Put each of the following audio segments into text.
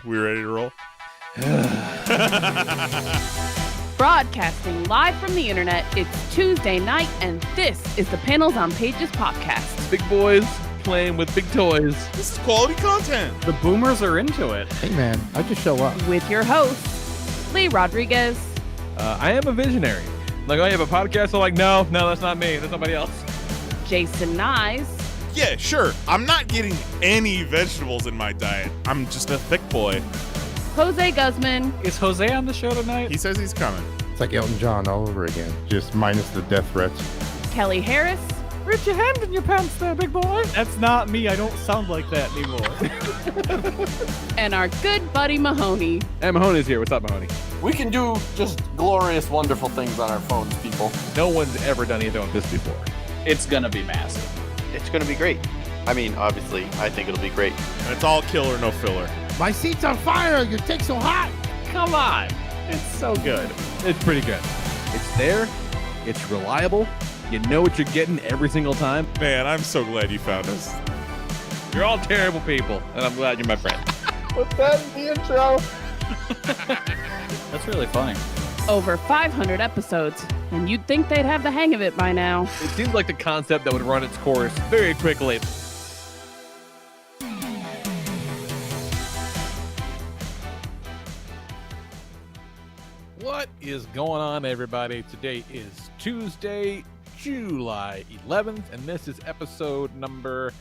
We ready to roll? Broadcasting live from the internet, it's Tuesday night, and this is the Panels on Pages podcast. Big boys playing with big toys. This is quality content. The boomers are into it. Hey man, I just show up. With your hosts, Lee Rodriguez, I am a visionary. Like, oh, you have a podcast? I'm like, no, that's not me. That's somebody else. Jason Nyes, Yeah, sure. I'm not getting any vegetables in my diet. I'm just a thick boy. Jose Guzman, Is Jose on the show tonight? He says he's coming. It's like Elton John all over again, just minus the death threats. Kelly Harris, Reach your hand in your pants there, big boy. That's not me. I don't sound like that anymore. and our good buddy Mahoney. And Mahoney's here. What's up, Mahoney? We can do just glorious, wonderful things on our phones, people. No one's ever done anything like this before. It's gonna be massive. It's going to be great. I mean, obviously, I think it'll be great. And it's all killer, no filler. My seat's on fire! Your dick's so hot! Come on. It's so good. It's pretty good. It's there. It's reliable. You know what you're getting every single time. Man, I'm so glad you found us. You're all terrible people, and I'm glad you're my friend. Put that in the intro. That's really funny. Over 500 episodes, and you'd think they'd have the hang of it by now. It seems like the concept that would run its course very quickly. What is going on, everybody? Today is Tuesday, July 11th, and this is episode number,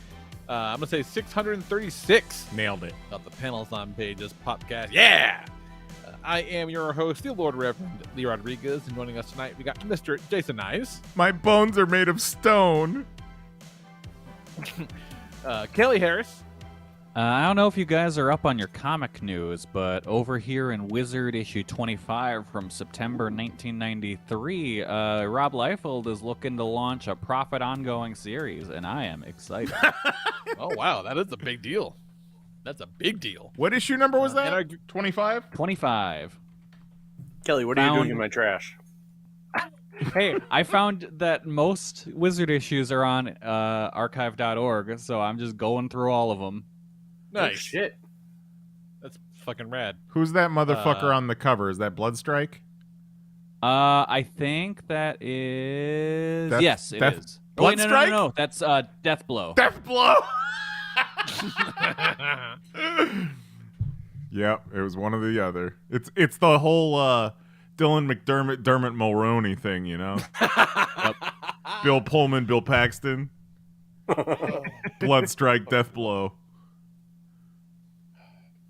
I'm going to say 636. Nailed it. Of the Panels on Pages podcast. Yeah! I am your host, the Lord Reverend Lee Rodriguez, and joining us tonight, we got Mr. Jason Nyes. My bones are made of stone. Kelly Harris. I don't know if you guys are up on your comic news, but over here in Wizard issue 25 from September 1993, Rob Liefeld is looking to launch a Prophet ongoing series, and I am excited. Oh, wow, that is a big deal. That's a big deal. What issue number was that? and 25? 25. Kelly, what are you doing in my trash? Hey, I found that most Wizard issues are on archive.org, so I'm just going through all of them. Nice. Oh, shit. That's fucking rad. Who's that motherfucker on the cover? Is that Bloodstrike? I think that is... Death- yes, it Death- is. Oh, wait, no, Bloodstrike? That's Deathblow. Deathblow! Yep, it was one or the other. It's the whole Dylan McDermott, Dermot Mulroney thing, you know? Yep. Bill Pullman, Bill Paxton. Bloodstrike, Deathblow.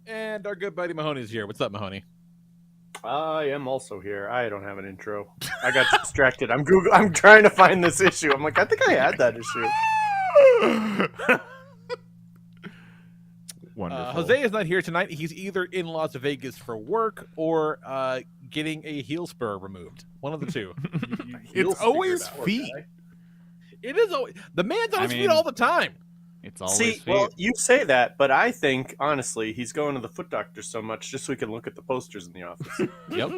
And our good buddy Mahoney's here. What's up, Mahoney? I am also here. I don't have an intro. I got distracted. I'm trying to find this issue. I'm like, I think I had that issue. Wonderful. Jose is not here tonight. He's either in Las Vegas for work or getting a heel spur removed. One of the two. It's always feet. It is always... The man's on his feet all the time. It's always See, well, you say that, but I think, honestly, he's going to the foot doctor so much just so he can look at the posters in the office. Yep.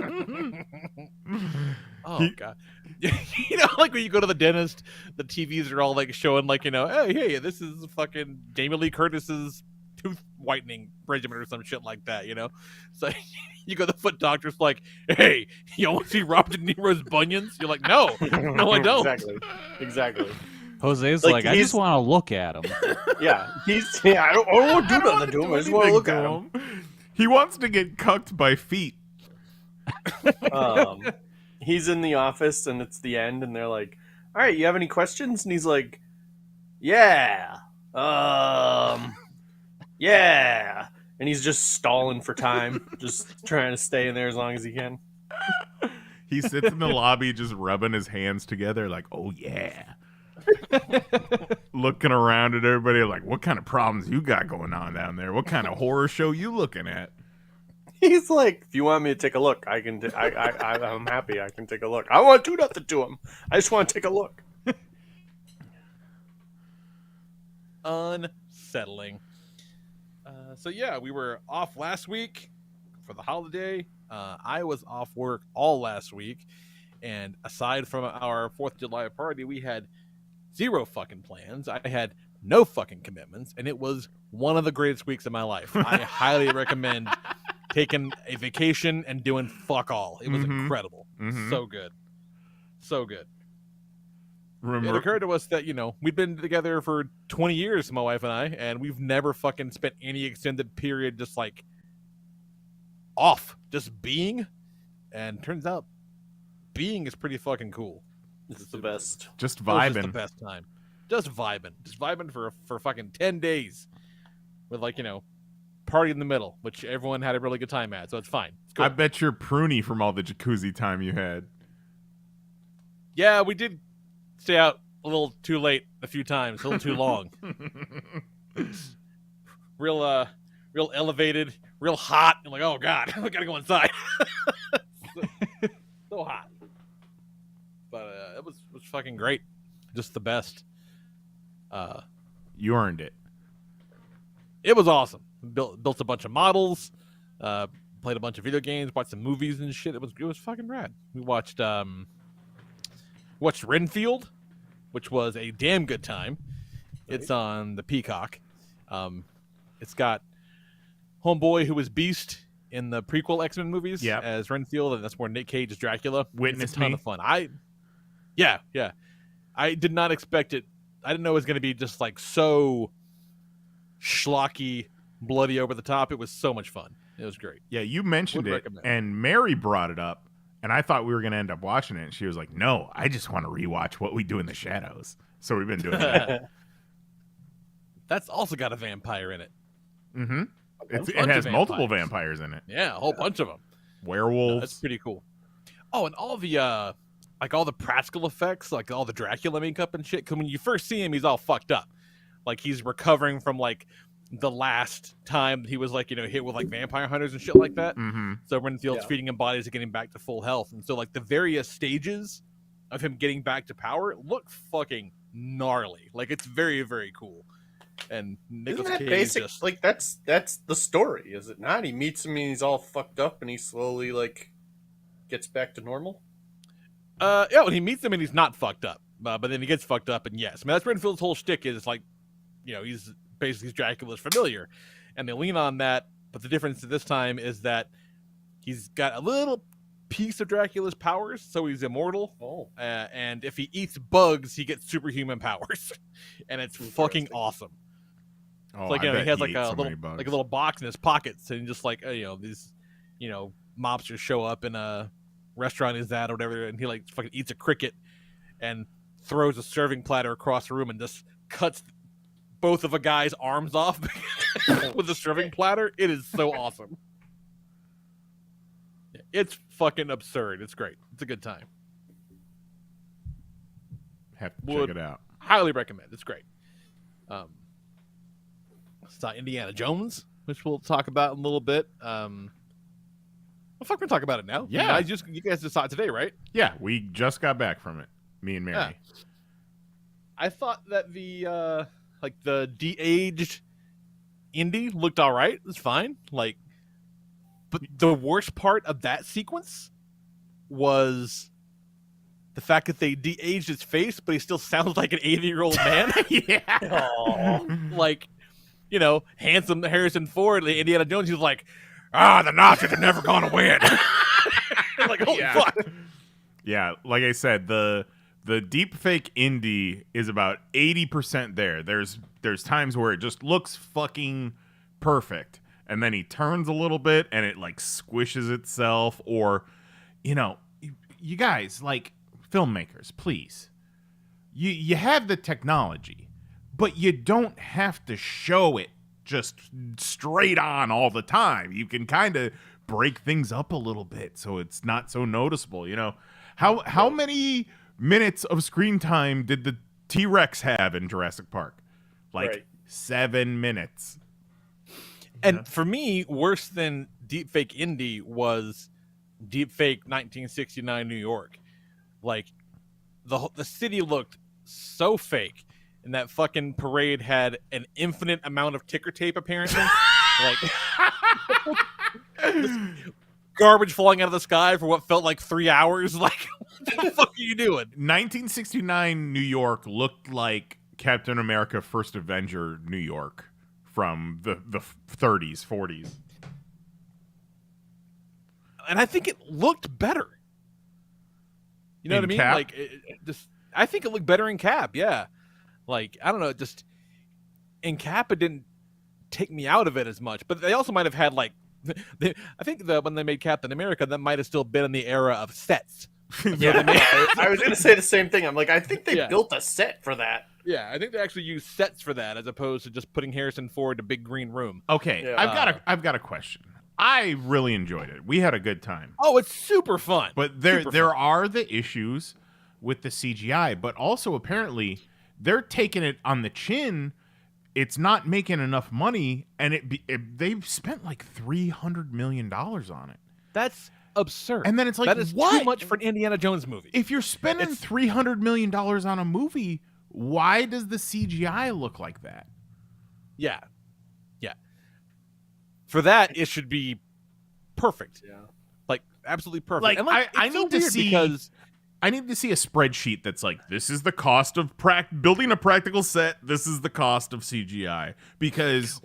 Oh, God. You know, like when you go to the dentist, the TVs are all like showing, like, you know, hey, this is fucking Jamie Lee Curtis's tooth whitening regimen or some shit like that, you know? So you go to the foot doctor's like, hey, you want to see Robert De Niro's bunions? You're like, no, I don't. Exactly. Jose's like I just want to look at him. Yeah, I don't want to do nothing to him. I just want to look at him. He wants to get cucked by feet. He's in the office, and it's the end, and they're like, all right, you have any questions? And he's like, yeah. Yeah. And he's just stalling for time, just trying to stay in there as long as he can. He sits in the lobby just rubbing his hands together like, oh, yeah. Looking around at everybody like, what kind of problems you got going on down there? What kind of horror show you looking at? He's like, if you want me to take a look, I'm happy. I can take a look. I don't want to do nothing to him. I just want to take a look. Unsettling. So yeah, we were off last week for the holiday. I was off work all last week, and aside from our 4th of July party, we had zero fucking plans. I had no fucking commitments, and it was one of the greatest weeks of my life. I highly recommend taking a vacation and doing fuck all. It was incredible. So good. So good. It occurred to us that, we've been together for 20 years, my wife and I, and we've never fucking spent any extended period just like off, just being. And turns out being is pretty fucking cool. It's the best. Just vibing. It's the best time. Just vibing for fucking 10 days with party in the middle, which everyone had a really good time at, so it's fine. It's I bet you're pruny from all the jacuzzi time you had. Yeah, we did stay out a little too late a few times, a little too long. real elevated, real hot. I'm like, oh god, I gotta go inside. so hot. But it was fucking great. Just the best. You earned it. It was awesome. Built a bunch of models, played a bunch of video games, watched some movies and shit. It was fucking rad. We watched Renfield, which was a damn good time. It's on the Peacock. It's got homeboy who was Beast in the prequel X-Men movies as Renfield, and that's where Nick Cage is Dracula. Witness it's a ton of fun. Yeah. I did not expect it. I didn't know it was going to be just like so schlocky, bloody over the top. It was so much fun. It was great. Yeah, you mentioned it, and Mary brought it up, and I thought we were going to end up watching it, and she was like, no, I just want to rewatch What We Do in the Shadows. So we've been doing that. That's also got a vampire in it. Mm-hmm. It has multiple vampires in it. Yeah, a whole bunch of them. Werewolves. That's pretty cool. Oh, and all the all the practical effects, like all the Dracula makeup and shit. Because when you first see him, he's all fucked up. Like he's recovering from the last time he was hit with vampire hunters and shit like that. Mm-hmm. So Renfield's feeding him bodies and getting back to full health. And so the various stages of him getting back to power look fucking gnarly. It's very, very cool. And Nicolas Isn't that Cage basic? That's the story, is it not? He meets him and he's all fucked up and he slowly gets back to normal. Yeah, when he meets him and he's not fucked up, but then he gets fucked up, and yes, I mean that's Renfield's whole shtick is he's basically Dracula's familiar, and they lean on that. But the difference this time is that he's got a little piece of Dracula's powers, so he's immortal. Oh, and if he eats bugs, he gets superhuman powers, and it's fucking awesome. Oh, It's he has a little box in his pockets, and just these mobsters show up in a restaurant he's at or whatever, and he fucking eats a cricket and throws a serving platter across the room and just cuts both of a guy's arms off with a serving platter. It is so awesome. It's fucking absurd. It's great. It's a good time. Have to check it out. Highly recommend. It's great. It's not Indiana Jones, which we'll talk about in a little bit. Well, fuck, we're talking about it now. Yeah. You guys just saw it today, right? Yeah, we just got back from it. Me and Mary. Yeah. I thought that the de-aged Indy looked all right. It's fine. But the worst part of that sequence was the fact that they de-aged his face, but he still sounds like an 80-year-old man. Yeah. Handsome Harrison Ford, Indiana Jones, he was like, the Nazis are never going to win. Holy fuck. Yeah, like I said, the deep fake Indy is about 80% there. There's times where it just looks fucking perfect, and then he turns a little bit and it squishes itself, or you guys, filmmakers, please. You have the technology, but you don't have to show it just straight on all the time. You can kind of break things up a little bit so it's not so noticeable. How many minutes of screen time did the T-Rex have in Jurassic Park? 7 minutes. And for me, worse than deepfake Indy was deepfake 1969 New York. The city looked so fake. And that fucking parade had an infinite amount of ticker tape, apparently. Garbage falling out of the sky for what felt like 3 hours. What the fuck are you doing? 1969 New York looked like Captain America: First Avenger New York from the 30s, 40s. And I think it looked better. You know In what I mean? Cap? Like, I think it looked better in Cap. Yeah, like I don't know, just in Cap it didn't take me out of it as much. But they also might have had like, I think when they made Captain America, that might have still been in the era of sets. Yeah, I was gonna say the same thing. I'm like, I think they built a set for that. Yeah, I think they actually used sets for that as opposed to just putting Harrison Ford in a big green room. Okay, Yeah. I've got a question. I really enjoyed it. We had a good time. Oh, it's super fun. But there are the issues with the CGI, but also apparently they're taking it on the chin. It's not making enough money, and they've spent like $300 million on it. That's absurd. And then it's like, that is what? too much for an Indiana Jones movie. If you're spending $300 million on a movie, why does the CGI look like that? Yeah. For that, it should be perfect. Yeah. Like, absolutely perfect. Like, and I it's so need to weird see because I need to see a spreadsheet that's like, this is the cost of building a practical set. This is the cost of CGI. Because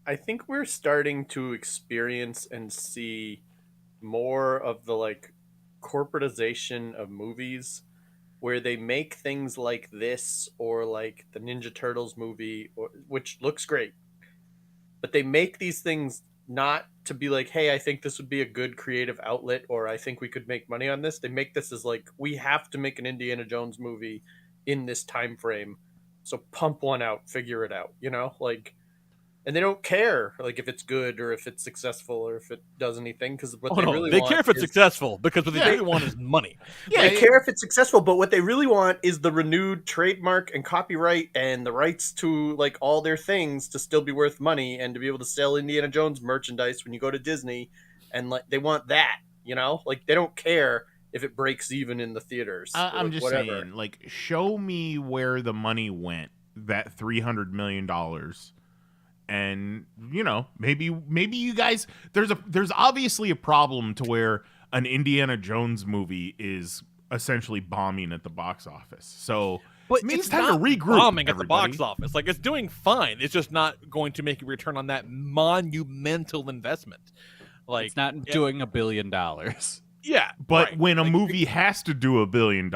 I think we're starting to experience and see more of the like corporatization of movies where they make things like this or like the Ninja Turtles movie, which looks great. But they make these things not to be like, hey, I think this would be a good creative outlet, or I think we could make money on this. They make this as like, we have to make an Indiana Jones movie in this time frame. So pump one out, figure it out, you know? Like, and they don't care like if it's good or if it's successful or if it does anything, because what they really want care if it's is, successful, because what they really want is money. they care if it's successful, but what they really want is the renewed trademark and copyright and the rights to like all their things to still be worth money and to be able to sell Indiana Jones merchandise when you go to Disney, and like they want that, you know, like they don't care if it breaks even in the theaters. I'm just whatever. saying, like, show me where the money went, that $300 million. And, you know, maybe you guys, there's obviously a problem to where an Indiana Jones movie is essentially bombing at the box office. So But maybe it's it's time not to regroup, bombing at the everybody. box office. Like, it's doing fine. It's just not going to make a return on that monumental investment. Like, It's not doing $1 billion. Yeah, But right. when a Like, movie has to do $1 billion,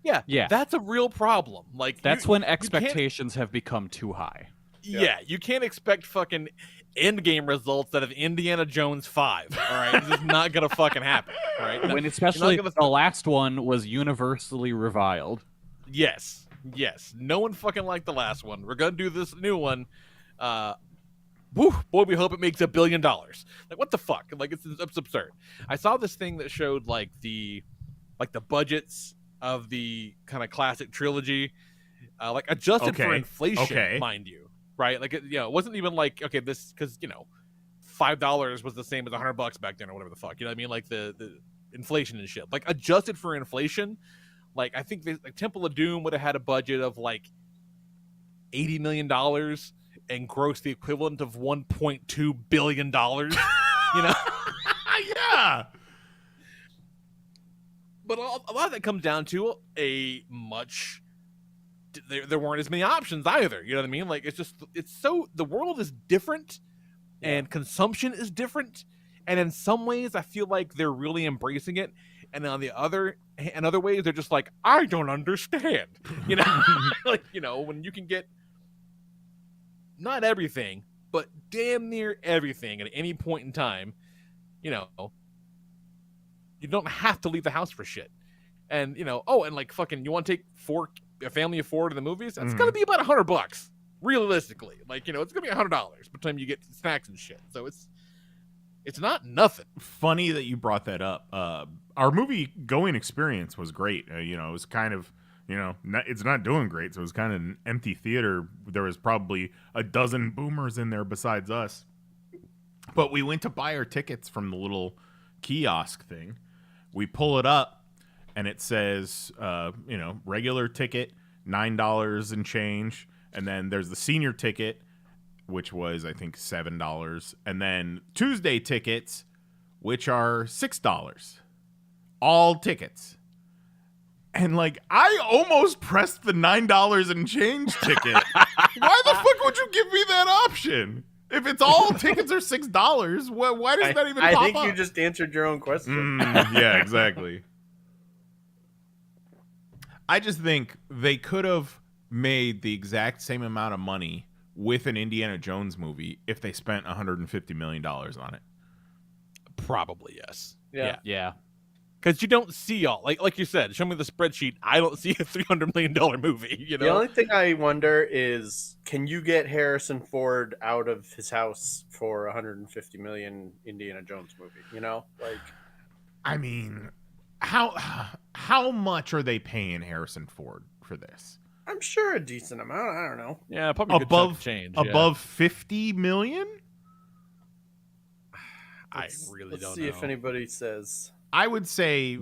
yeah, that's a real problem. Like, That's you- when you can't- expectations have become too high. Yeah, you can't expect fucking Endgame results out of Indiana Jones 5. All right, this is not gonna fucking happen. All right, When especially gonna- the last one was universally reviled. yes, no one fucking liked the last one. We're gonna do this new one. Boy, we hope it makes $1 billion. Like, what the fuck? Like, it's absurd. I saw this thing that showed like the budgets of the kind of classic trilogy, like adjusted for Okay, inflation, okay. mind you. Right, like it wasn't even like, okay, this, because $5 was the same as $100 back then or whatever the fuck, you know what I mean? Like the inflation and shit. Like adjusted for inflation, like I think like Temple of Doom would have had a budget of like $80 million and grossed the equivalent of $1.2 billion. You know, yeah. but a lot of that comes down to there weren't as many options either. You know what I mean? Like, the world is different and consumption is different. And in some ways, I feel like they're really embracing it. And on the other ways, they're just like, I don't understand. You know, like, when you can get not everything, but damn near everything at any point in time, you don't have to leave the house for shit. And, and like fucking, you want to take a family of 4 to the movies? That's going to be about $100, realistically. Like, it's going to be $100 by the time you get snacks and shit. So it's not nothing. Funny that you brought that up. Our movie going experience was great. It was kind of, it's not doing great. So it was kind of an empty theater. There was probably a dozen boomers in there besides us. But we went to buy our tickets from the little kiosk thing. We pull it up. And it says, regular ticket, $9 and change. And then there's the senior ticket, which was, I think, $7. And then Tuesday tickets, which are $6. All tickets. And like, I almost pressed the $9 and change ticket. Why the fuck would you give me that option? If it's all tickets are $6, why does that even pop up? I think you just answered your own question. Yeah, exactly. I just think they could have made the exact same amount of money with an Indiana Jones movie if they spent $150 million on it. Probably, yes. Yeah. Because you don't see all, like you said, show me the spreadsheet. I don't see a $300 million movie. You know, The only thing I wonder is, can you get Harrison Ford out of his house for $150 million Indiana Jones movie? You know, like, I mean, how much are they paying Harrison Ford for this? I'm sure a decent amount. I don't know. yeah, probably a good chunk of change. Above $50 million? I really Let's don't see know. if anybody says. I would say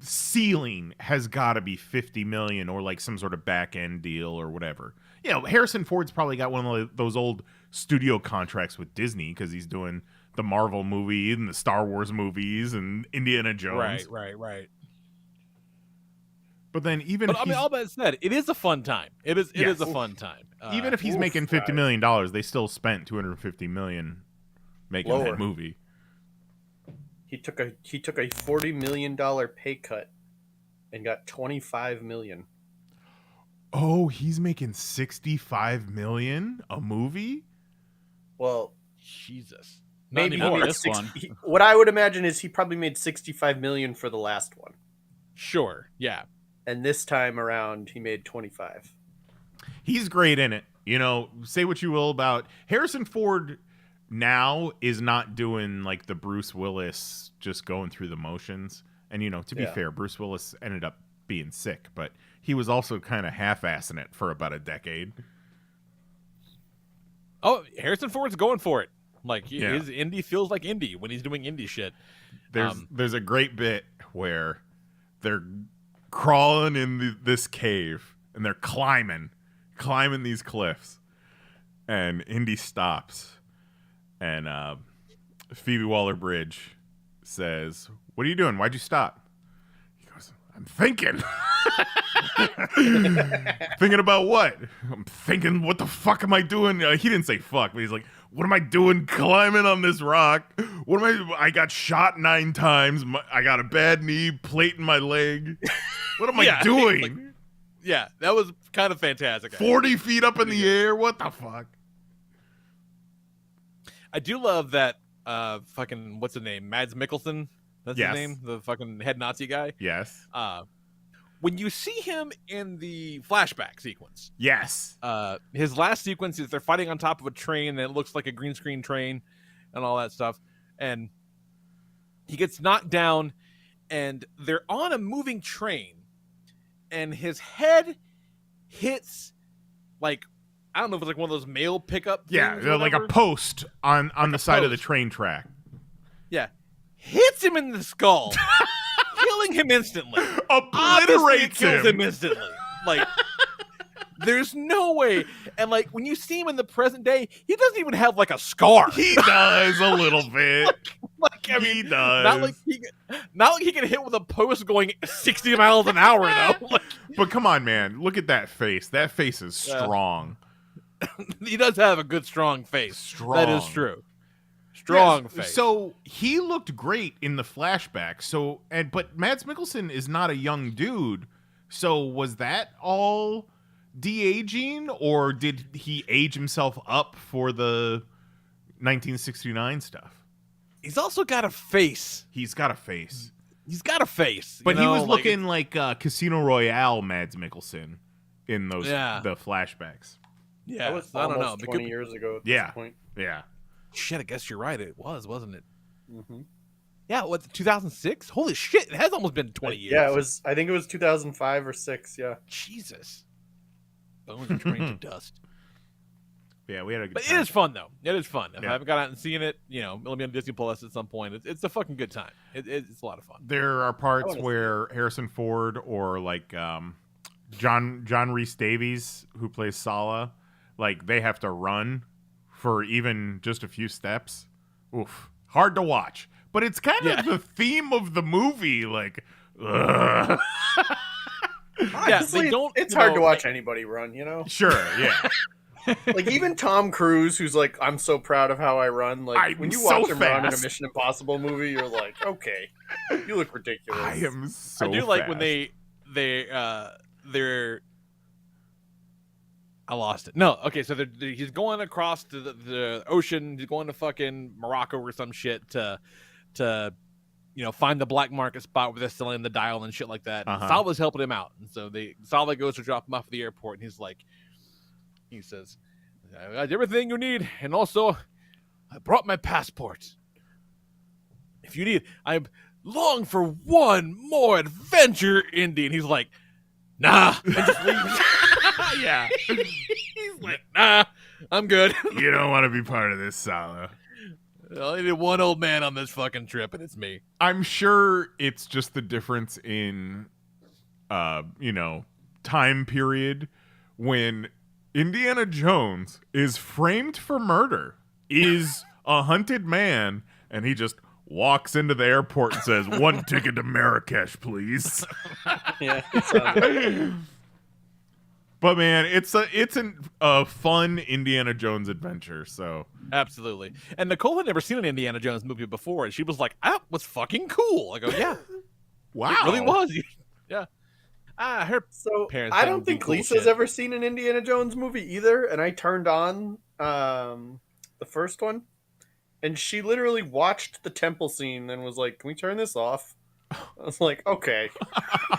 ceiling has got to be $50 million or like some sort of back end deal or whatever. You know, Harrison Ford's probably got one of those old studio contracts with Disney because he's doing the Marvel movie and the Star Wars movies and Indiana Jones. Right. But then But I mean, all that said, it is a fun time. It is a fun time. Even if he's making $50 million, they still spent $250 million making that movie. He took a $40 million pay cut and got $25 million. Oh, he's making $65 million a movie? Well, Jesus. maybe Not he anymore. made this one. what I would imagine is he probably made $65 million for the last one, Sure. Yeah. and this time around he made 25. He's great in it. You know, say what you will about Harrison Ford now is not doing like the Bruce Willis just going through the motions. And, you know, to be fair, Bruce Willis ended up being sick, but he was also kind of half-assing it for about a decade. Oh, Harrison Ford's going for it. Like, his indie feels like indie when he's doing indie shit. There's a great bit where they're crawling in this cave and they're climbing these cliffs, and Indy stops, and Phoebe Waller-Bridge says, "What are you doing? Why'd you stop?" He goes, "I'm thinking." Thinking about what? I'm thinking, what the fuck am I doing? He didn't say fuck, but he's like, what am I doing climbing on this rock? I got shot 9 times. I got a bad knee, plate in my leg. What am I doing? Yeah, that was kind of fantastic. 40 feet up in the air? What the fuck? I do love that fucking, what's his name? Mads Mikkelsen? That's Yes. his name? The fucking head Nazi guy? Yes. When you see him in the flashback sequence, Yes. his last sequence is they're fighting on top of a train that looks like a green screen train and all that stuff. And he gets knocked down and they're on a moving train and his head hits like, I don't know if it's like one of those mail pickup things. Yeah, or like a whatever. post on the side of the post. train track. Yeah. Hits him in the skull, killing him instantly. Obviously, it Obliterates kills him. him instantly. Like, there's no way. And like, when you see him in the present day, he doesn't even have like a scar. He does a little bit. Like, I mean, He does. not like he can hit with a post going 60 miles an hour though. Like, But come on, man. Look at that face. That face is strong. he does have a good strong face. Strong. That is true. Strong Yes, face. So he looked great in the flashback. But Mads Mikkelsen is not a young dude. So was that all de-aging, or did he age himself up for the 1969 stuff? He's also got a face. He's got a face. He's got a face. But you he know, was like, looking like Casino Royale Mads Mikkelsen in those the flashbacks. Yeah, That was I don't know. almost 20 years ago at Yeah. this point. Yeah. Shit, I guess you're right. It was, wasn't it? Mm-hmm. Yeah, what, 2006? Holy shit, it has almost been 20 years. Yeah, it was. I think it was 2005 or 6. Yeah. Jesus. Bones are turning to dust. Yeah, we had a good But time. it is fun, though. It is fun. If Yeah. I haven't got out and seen it, you know, it'll be on Disney Plus at some point. It's a fucking good time. It's a lot of fun. There are parts wanna see where Harrison Ford or like John Rhys Davies, who plays Sala, like they have to run for even just a few steps. Oof, hard to watch. But it's kind of the theme of the movie. Like, ugh. Honestly, they don't, it's you hard know, to watch anybody run, you know? Sure, yeah. Like, even Tom Cruise, who's like, I'm so proud of how I run. Like, I'm when you so watch him run in a fast. Mission Impossible movie, you're like, okay, you look ridiculous. I am so I do like when fast. they're. I lost it. No, okay, so he's going across to the ocean. He's going to fucking Morocco or some shit to find the black market spot where they're selling the dial and shit like that. And Salva's helping him out, and so Salva goes to drop him off at the airport, and he says, "I got everything you need, and also I brought my passport. If you need, I long for one more adventure, Indy." And he's like, "Nah," and just leaves. Yeah. He's like, "Nah, I'm good." You don't want to be part of this, Sala. I only need one old man on this fucking trip, and it's me. I'm sure it's just the difference in, time period when Indiana Jones is framed for murder, is a hunted man, and he just walks into the airport and says, "One ticket to Marrakesh, please." Yeah, it sounds like But man, it's a fun Indiana Jones adventure. So Absolutely. And Nicole had never seen an Indiana Jones movie before, and she was like, "That was fucking cool." I go, "Yeah, wow, it really was." Yeah. Her So parents. I had don't them think do cool Lisa's shit. ever seen an Indiana Jones movie either, and I turned on the first one, and she literally watched the temple scene and was like, "Can we turn this off?" I was like, "Okay."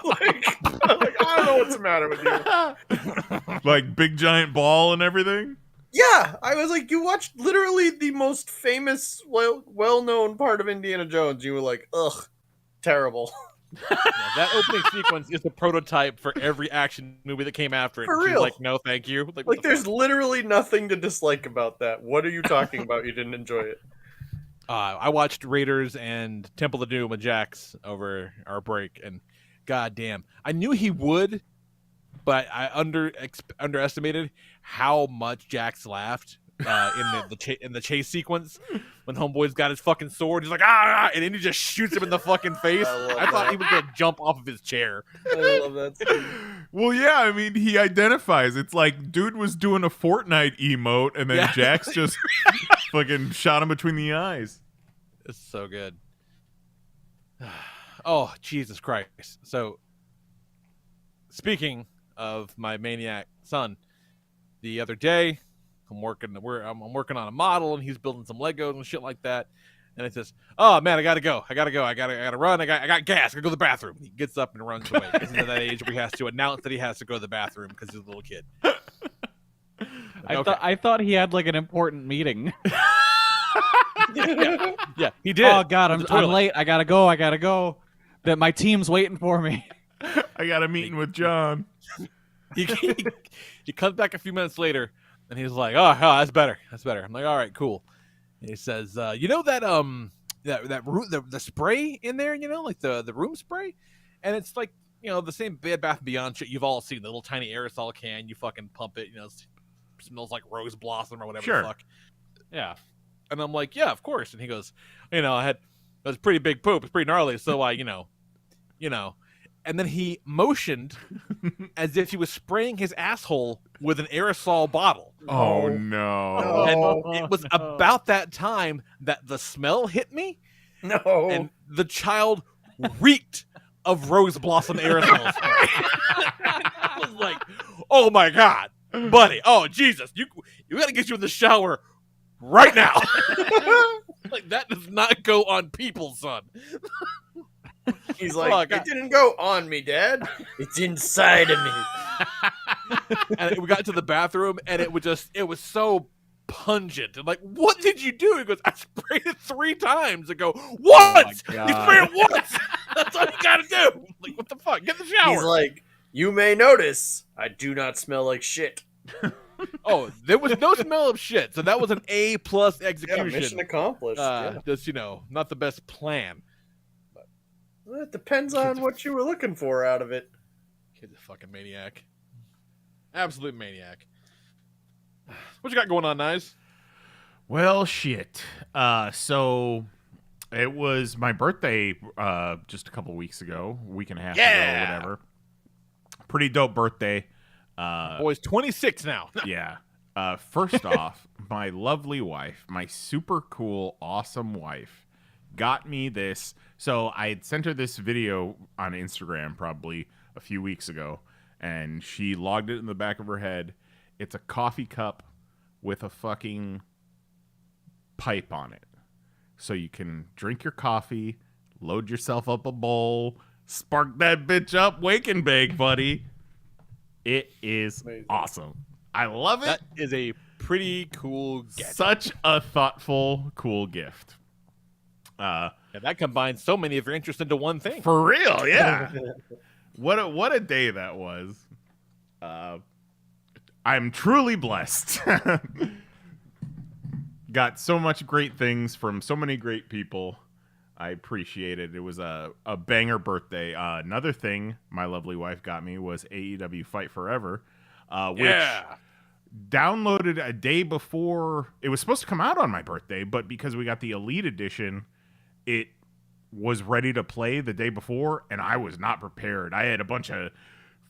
I don't know what's the matter with you. like big giant ball and everything. Yeah, I was like, you watched literally the most famous, well-known part of Indiana Jones. You were like, ugh, terrible. Yeah, that opening sequence is the prototype for every action movie that came after it. For And she's real. like, "No, thank you." Like, what Like, the there's fuck? literally nothing to dislike about that. What are you talking about? You didn't enjoy it. I watched Raiders and Temple of Doom with Jax over our break, and goddamn, I knew he would, but I underestimated how much Jax laughed in the chase sequence when Homeboy's got his fucking sword. He's like, "Ah!" and then he just shoots him in the fucking face. I love I thought that. he was gonna jump off of his chair. I love that scene. Well, yeah, I mean, he identifies. It's like dude was doing a Fortnite emote, and then Yeah. Jax just fucking shot him between the eyes. It's so good. Oh, Jesus Christ. So, speaking of my maniac son, the other day, I'm working on a model, and he's building some Legos and shit like that. And it says, "Oh man, I gotta go. I gotta run. I got gas. I gotta go to the bathroom." He gets up and runs away. He's at that age where he has to announce that he has to go to the bathroom because he's a little kid. Okay. I thought he had like an important meeting. Yeah, he did. Oh God, I'm Toilet. late. I gotta go. That my team's waiting for me. I got a meeting with John. he comes back a few minutes later, and he's like, "Oh, that's better. That's better." I'm like, "All right, cool." And he says, "You know that the spray in there, like the room spray, and it's like the same Bed Bath & Beyond shit you've all seen, the little tiny aerosol can. You fucking pump it, it smells like rose blossom or whatever Sure. the fuck." Yeah. And I'm like, "Yeah, of course." And he goes, "It was pretty big poop. It's pretty gnarly. So I, And then he motioned as if he was spraying his asshole with an aerosol bottle. Oh no. No. And it was about that time that the smell hit me, No. and the child reeked of rose blossom aerosol spray. I was like, "Oh my God, buddy. Oh, Jesus. You got to get you in the shower right now." Like, that does not go on people, son. He's like, Fuck, "It didn't go on me, Dad. It's inside of me." And we got to the bathroom, and it was so pungent. And like, "What did you do?" He goes, "I sprayed it 3 times." I go, "Once! Oh my You God. spray it once! That's all you gotta do." Like, what the fuck? Get in the shower. He's like, "You may notice I do not smell like shit." Oh, there was no smell of shit. So that was an A+ Yeah, execution. mission accomplished. Yeah. Just, not the best plan. Well, it depends on what you were looking for out of it. Kid's a fucking maniac. Absolute maniac. What you got going on, Nice? Well, shit. So It was my birthday just a couple weeks ago, week and a half ago, whatever. Pretty dope birthday. Boy's 26 now. Yeah. First off, my lovely wife, my super cool, awesome wife, got me this. So I had sent her this video on Instagram probably a few weeks ago, and she logged it in the back of her head. It's a coffee cup with a fucking pipe on it. So you can drink your coffee, load yourself up a bowl, spark that bitch up, wake and bake, buddy. It is Amazing. awesome. I love it. That is a pretty cool gadget. Such a thoughtful, cool gift. And that combines so many of your interests into one thing. For real, yeah. What a day that was. I'm truly blessed. Got so much great things from so many great people. I appreciate it. It was a banger birthday. Another thing my lovely wife got me was AEW Fight Forever, which downloaded a day before. It was supposed to come out on my birthday, but because we got the Elite Edition, it was ready to play the day before, and I was not prepared. I had a bunch of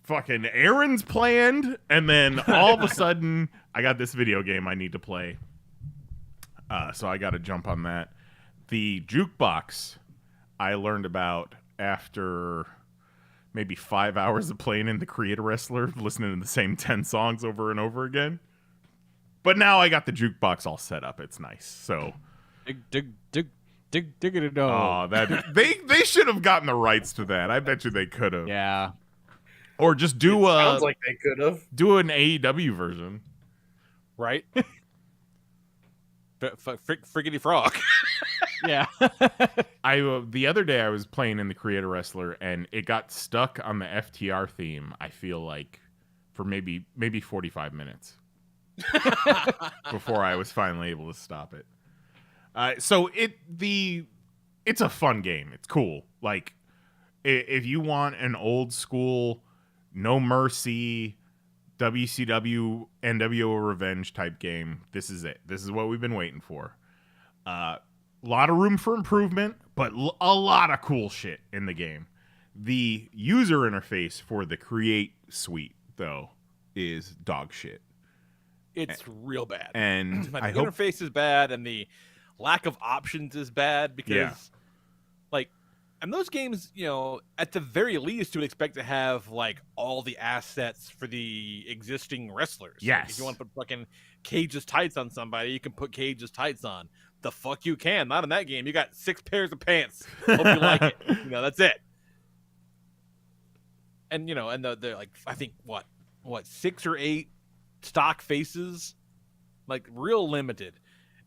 fucking errands planned, and then all of a sudden, I got this video game I need to play. So I got to jump on that. The jukebox I learned about after maybe 5 hours of playing in the Creator Wrestler, listening to the same 10 songs over and over again. But now I got the jukebox all set up. It's nice. So Diggity dog. oh, that they should have gotten the rights to that. I bet you they could have. Yeah. Or just do Sounds like they could have. do an AEW version. Right? Friggity frog. Yeah. The other day I was playing in the Creator Wrestler and it got stuck on the FTR theme. I feel like for maybe 45 minutes before I was finally able to stop it. So it's a fun game. It's cool. Like if you want an old school No Mercy WCW NWO Revenge type game, this is it. This is what we've been waiting for. A lot of room for improvement, but a lot of cool shit in the game. The user interface for the Create suite, though, is dog shit. It's real bad. And the I hope interface is bad, and the lack of options is bad because, and those games, at the very least, you would expect to have all the assets for the existing wrestlers. Yes. If you want to put fucking Cage's tights on somebody, you can put Cage's tights on. The fuck you can. Not in that game. You got 6 pairs of pants. Hope you like it. That's it. And they're I think what 6 or 8 stock faces, real limited.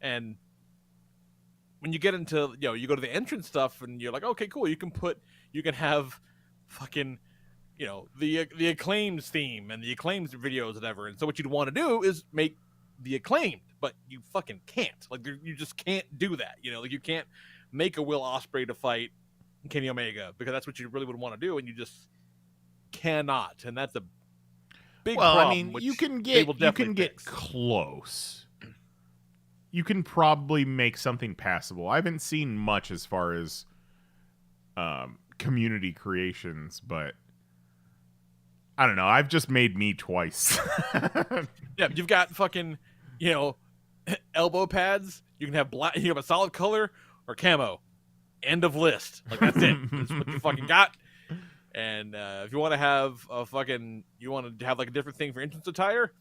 And when you get into you go to the entrance stuff and you're like, okay, cool, you can have fucking the Acclaims theme and the Acclaims videos, whatever. And so what you'd want to do is make the Acclaimed, but you fucking can't. You just can't do that. You can't make a Will Ospreay to fight Kenny Omega because that's what you really would want to do, and you just cannot. And that's a big problem. I mean, you can get close. You can probably make something passable. I haven't seen much as far as community creations, but I don't know. I've just made me twice. Yeah, you've got fucking, elbow pads. You can have black. You have a solid color or camo. End of list. That's it. That's what you fucking got. And if you want to have a different thing for entrance attire,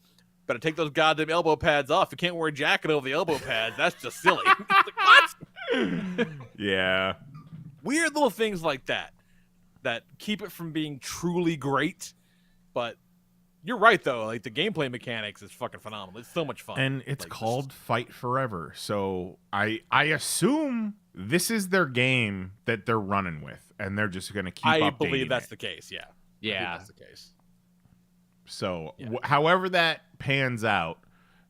better take those goddamn elbow pads off. You can't wear a jacket over the elbow pads. That's just silly. What? Yeah. Weird little things like that keep it from being truly great. But you're right, though. The gameplay mechanics is fucking phenomenal. It's so much fun. And it's called Fight Forever. So I assume this is their game that they're running with, and they're just going to keep updating I believe that's the case, yeah. Yeah. That's the case. So however that pans out,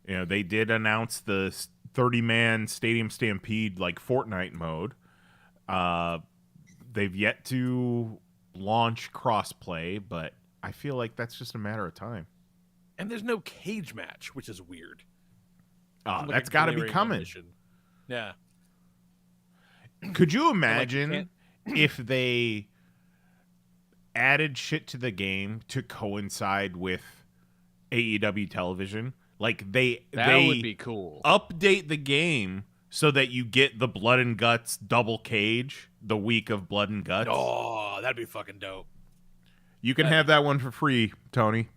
they did announce the 30-man Stadium Stampede Fortnite mode. They've yet to launch crossplay, but I feel like that's just a matter of time. And there's no cage match, which is weird. That's got to be coming. Yeah. Could you you imagine can't- if they added shit to the game to coincide with AEW television? Like they That would be cool. update the game so that you get the Blood and Guts double cage the week of Blood and Guts. Oh, that'd be fucking dope. You can have that one for free, Tony.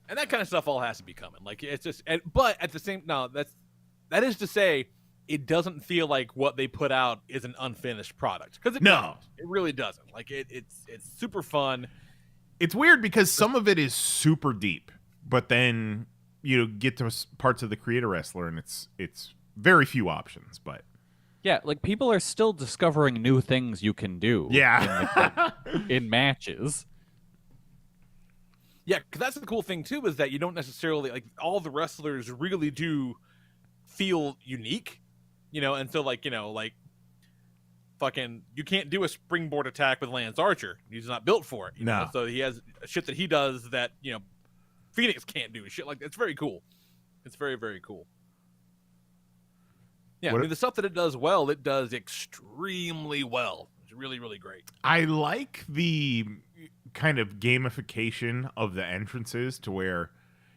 And that kind of stuff all has to be coming. Like it's just, but at the same, that is to say, it doesn't feel like what they put out is an unfinished product because No. it really doesn't. Like it's super fun. It's weird because some of it is super deep, but then you get to parts of the Creator Wrestler and it's very few options. But Yeah, like people are still discovering new things you can do. yeah, in matches. Yeah, because that's the cool thing too is that you don't necessarily like all the wrestlers really do feel unique, and so like fucking you can't do a springboard attack with Lance Archer. He's not built for it. No. So he has shit that he does that Phoenix can't do. Shit like it's very cool. It's very, very cool. Yeah, the stuff that it does well, it does extremely well. It's really, really great. I like the kind of gamification of the entrances to where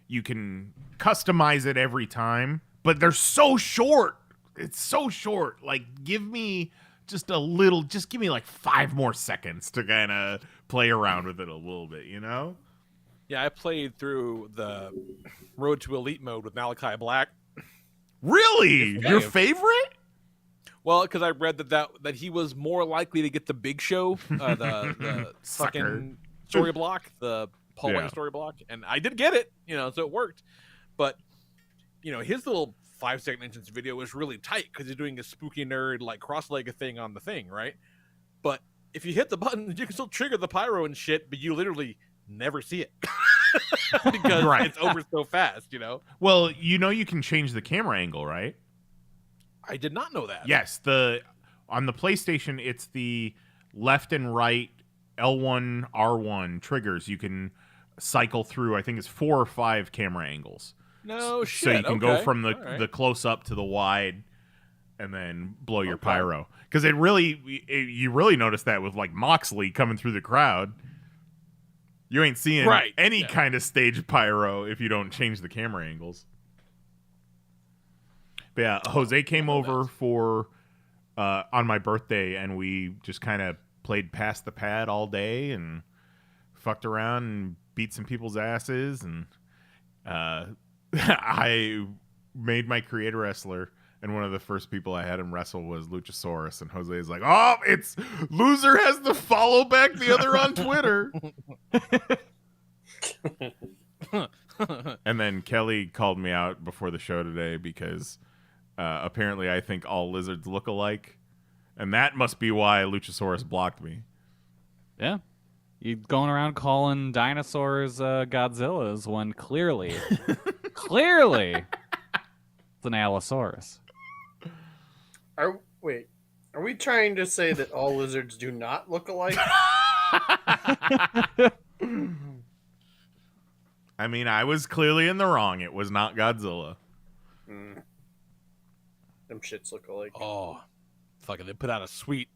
you can customize it every time, but they're so short. It's so short. Like, give me just give me like 5 more seconds to kind of play around with it a little bit, Yeah, I played through the Road to Elite mode with Malachi Black. Really? Your favorite? Well, because I read that he was more likely to get the Big Show, the Sucker. fucking story block, the Paul Yeah. White story block, and I did get it, so it worked. But his little 5-second entrance video was really tight because he's doing a spooky nerd like cross-legged thing on the thing, right? But if you hit the button, you can still trigger the pyro and shit, but you literally never see it because Right. it's over so fast, Well, you can change the camera angle, right? I did not know that. Yes, on the PlayStation, it's the left and right L1, R1 triggers. You can cycle through, I think it's 4 or 5 camera angles. No shit. So you can go okay. from All right. the close up to the wide and then blow your Okay. pyro. Because you really notice that with like Moxley coming through the crowd. You ain't seeing Right. any Yeah. kind of stage pyro if you don't change the camera angles. But yeah, Jose came over for on my birthday, and we just kind of played Pass the Pad all day and fucked around and beat some people's asses. And I made my Creator Wrestler, and one of the first people I had him wrestle was Luchasaurus. And Jose is like, "Oh, it's loser has to follow back the other on Twitter." And then Kelly called me out before the show today because apparently I think all lizards look alike. And that must be why Luchasaurus blocked me. Yeah. You going around calling dinosaurs Godzillas when clearly it's an Allosaurus. Are we trying to say that all lizards do not look alike? I mean, I was clearly in the wrong. It was not Godzilla. Them shits look alike. Oh, fucking! They put out a sweet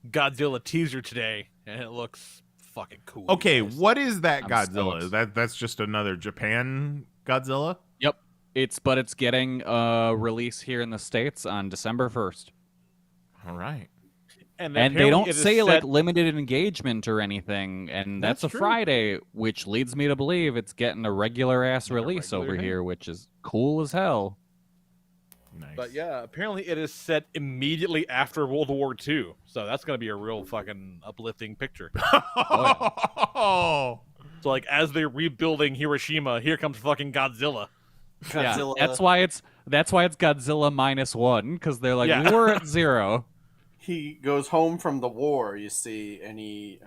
Godzilla teaser today, and it looks fucking cool. Okay, guys. what is that I'm Godzilla? stoked. That's just another Japan Godzilla? Yep. It's getting a release here in the States on December 1st. All right. And they apparently don't it is say like set- limited engagement or anything, and that's a true. Friday, which leads me to believe it's getting a regular ass Like a release regular over thing. here, which is cool as hell. Nice. But yeah, apparently it is set immediately after World War II, so that's gonna be a real fucking uplifting picture. Oh, So like as they're rebuilding Hiroshima, here comes fucking Godzilla. Godzilla. Yeah, that's why it's Godzilla -1 because they're like Yeah. we're at 0. He goes home from the war, you see, and he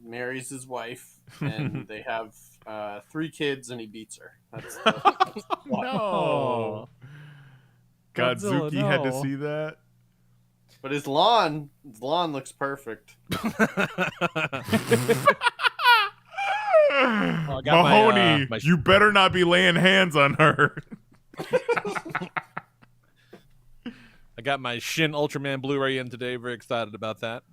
marries his wife, and they have 3 kids, and he beats her. That's the no. Godzilla, Godzuki had to no. see that. But his lawn looks perfect. I got my, Mahoney, my- you better not be laying hands on her. I got my Shin Ultraman Blu-ray in today. Very excited about that.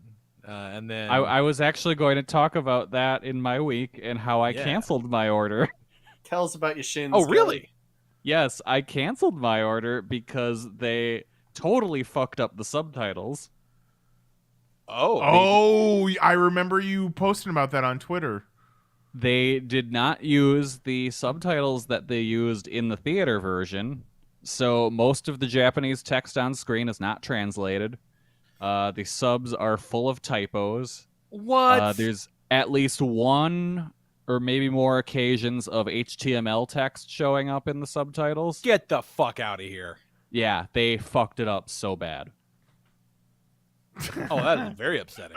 And then I was actually going to talk about that in my week and how I Yeah. canceled my order. Tell us about your shins. oh, Kelly. really? Yes, I canceled my order because they totally fucked up the subtitles. Oh, Oh, I remember you posting about that on Twitter. They did not use the subtitles that they used in the theater version, so most of the Japanese text on screen is not translated. The subs are full of typos. what? There's at least one or maybe more occasions of HTML text showing up in the subtitles. Get the fuck out of here. Yeah, they fucked it up so bad. Oh, that is very upsetting.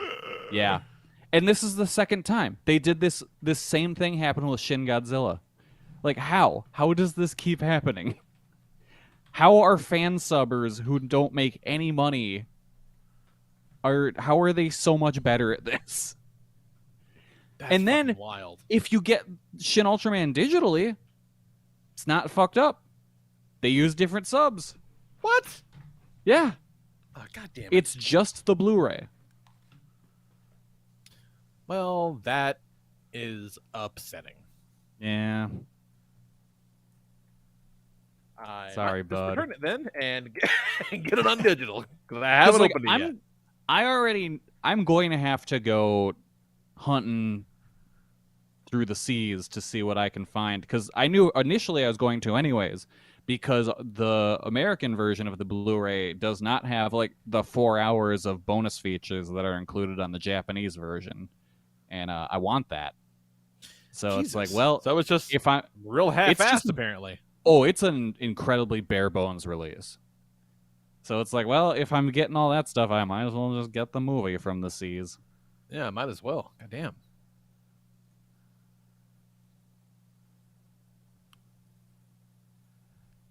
Yeah. And this is the second time. They did this same thing happen with Shin Godzilla. Like, how? How does this keep happening? How are fan subbers who don't make any money how are they so much better at this? That's And then- fucking wild. If you get Shin Ultraman digitally, it's not fucked up. They use different subs. What? Yeah. Oh, God damn it. It's just the Blu-ray. Well, that is upsetting. Yeah. I Sorry, might just bud. Return it then and get it on digital because I haven't opened it yet. I'm going to have to go hunting through the seas to see what I can find, because I knew initially I was going to anyways, because the American version of the Blu-ray does not have like the 4 hours of bonus features that are included on the Japanese version, and I want that. So it's like, Jesus. well, so it's just if I real half-assed just- apparently. Oh, it's an incredibly bare bones release. So it's like, well, if I'm getting all that stuff, I might as well just get the movie from the seas. Yeah, might as well. God damn.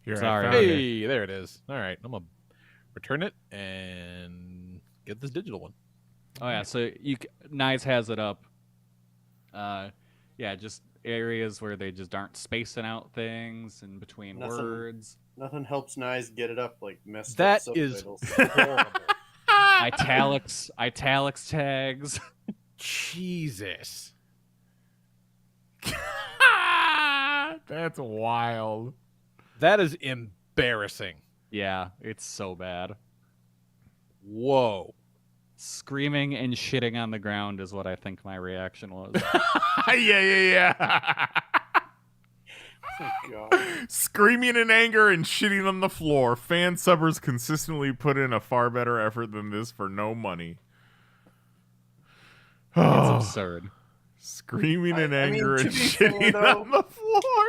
Here, Sorry. I found it. Hey, there it is. All right, I'm gonna return it and get this digital one. Oh yeah, so Nice has it up. Yeah, just areas where they just aren't spacing out things in between Nothing. words. Nothing helps Nyes get it up like messed That up is subtitles. horrible. Italics tags. Jesus. That's wild. That is embarrassing. Yeah, it's so bad. Whoa. Screaming and shitting on the ground is what I think my reaction was. yeah. Oh, God. Screaming in anger and shitting on the floor. Fan subbers consistently put in a far better effort than this for no money. It's absurd. Screaming in I mean, anger to and be fair, shitting though- on the floor.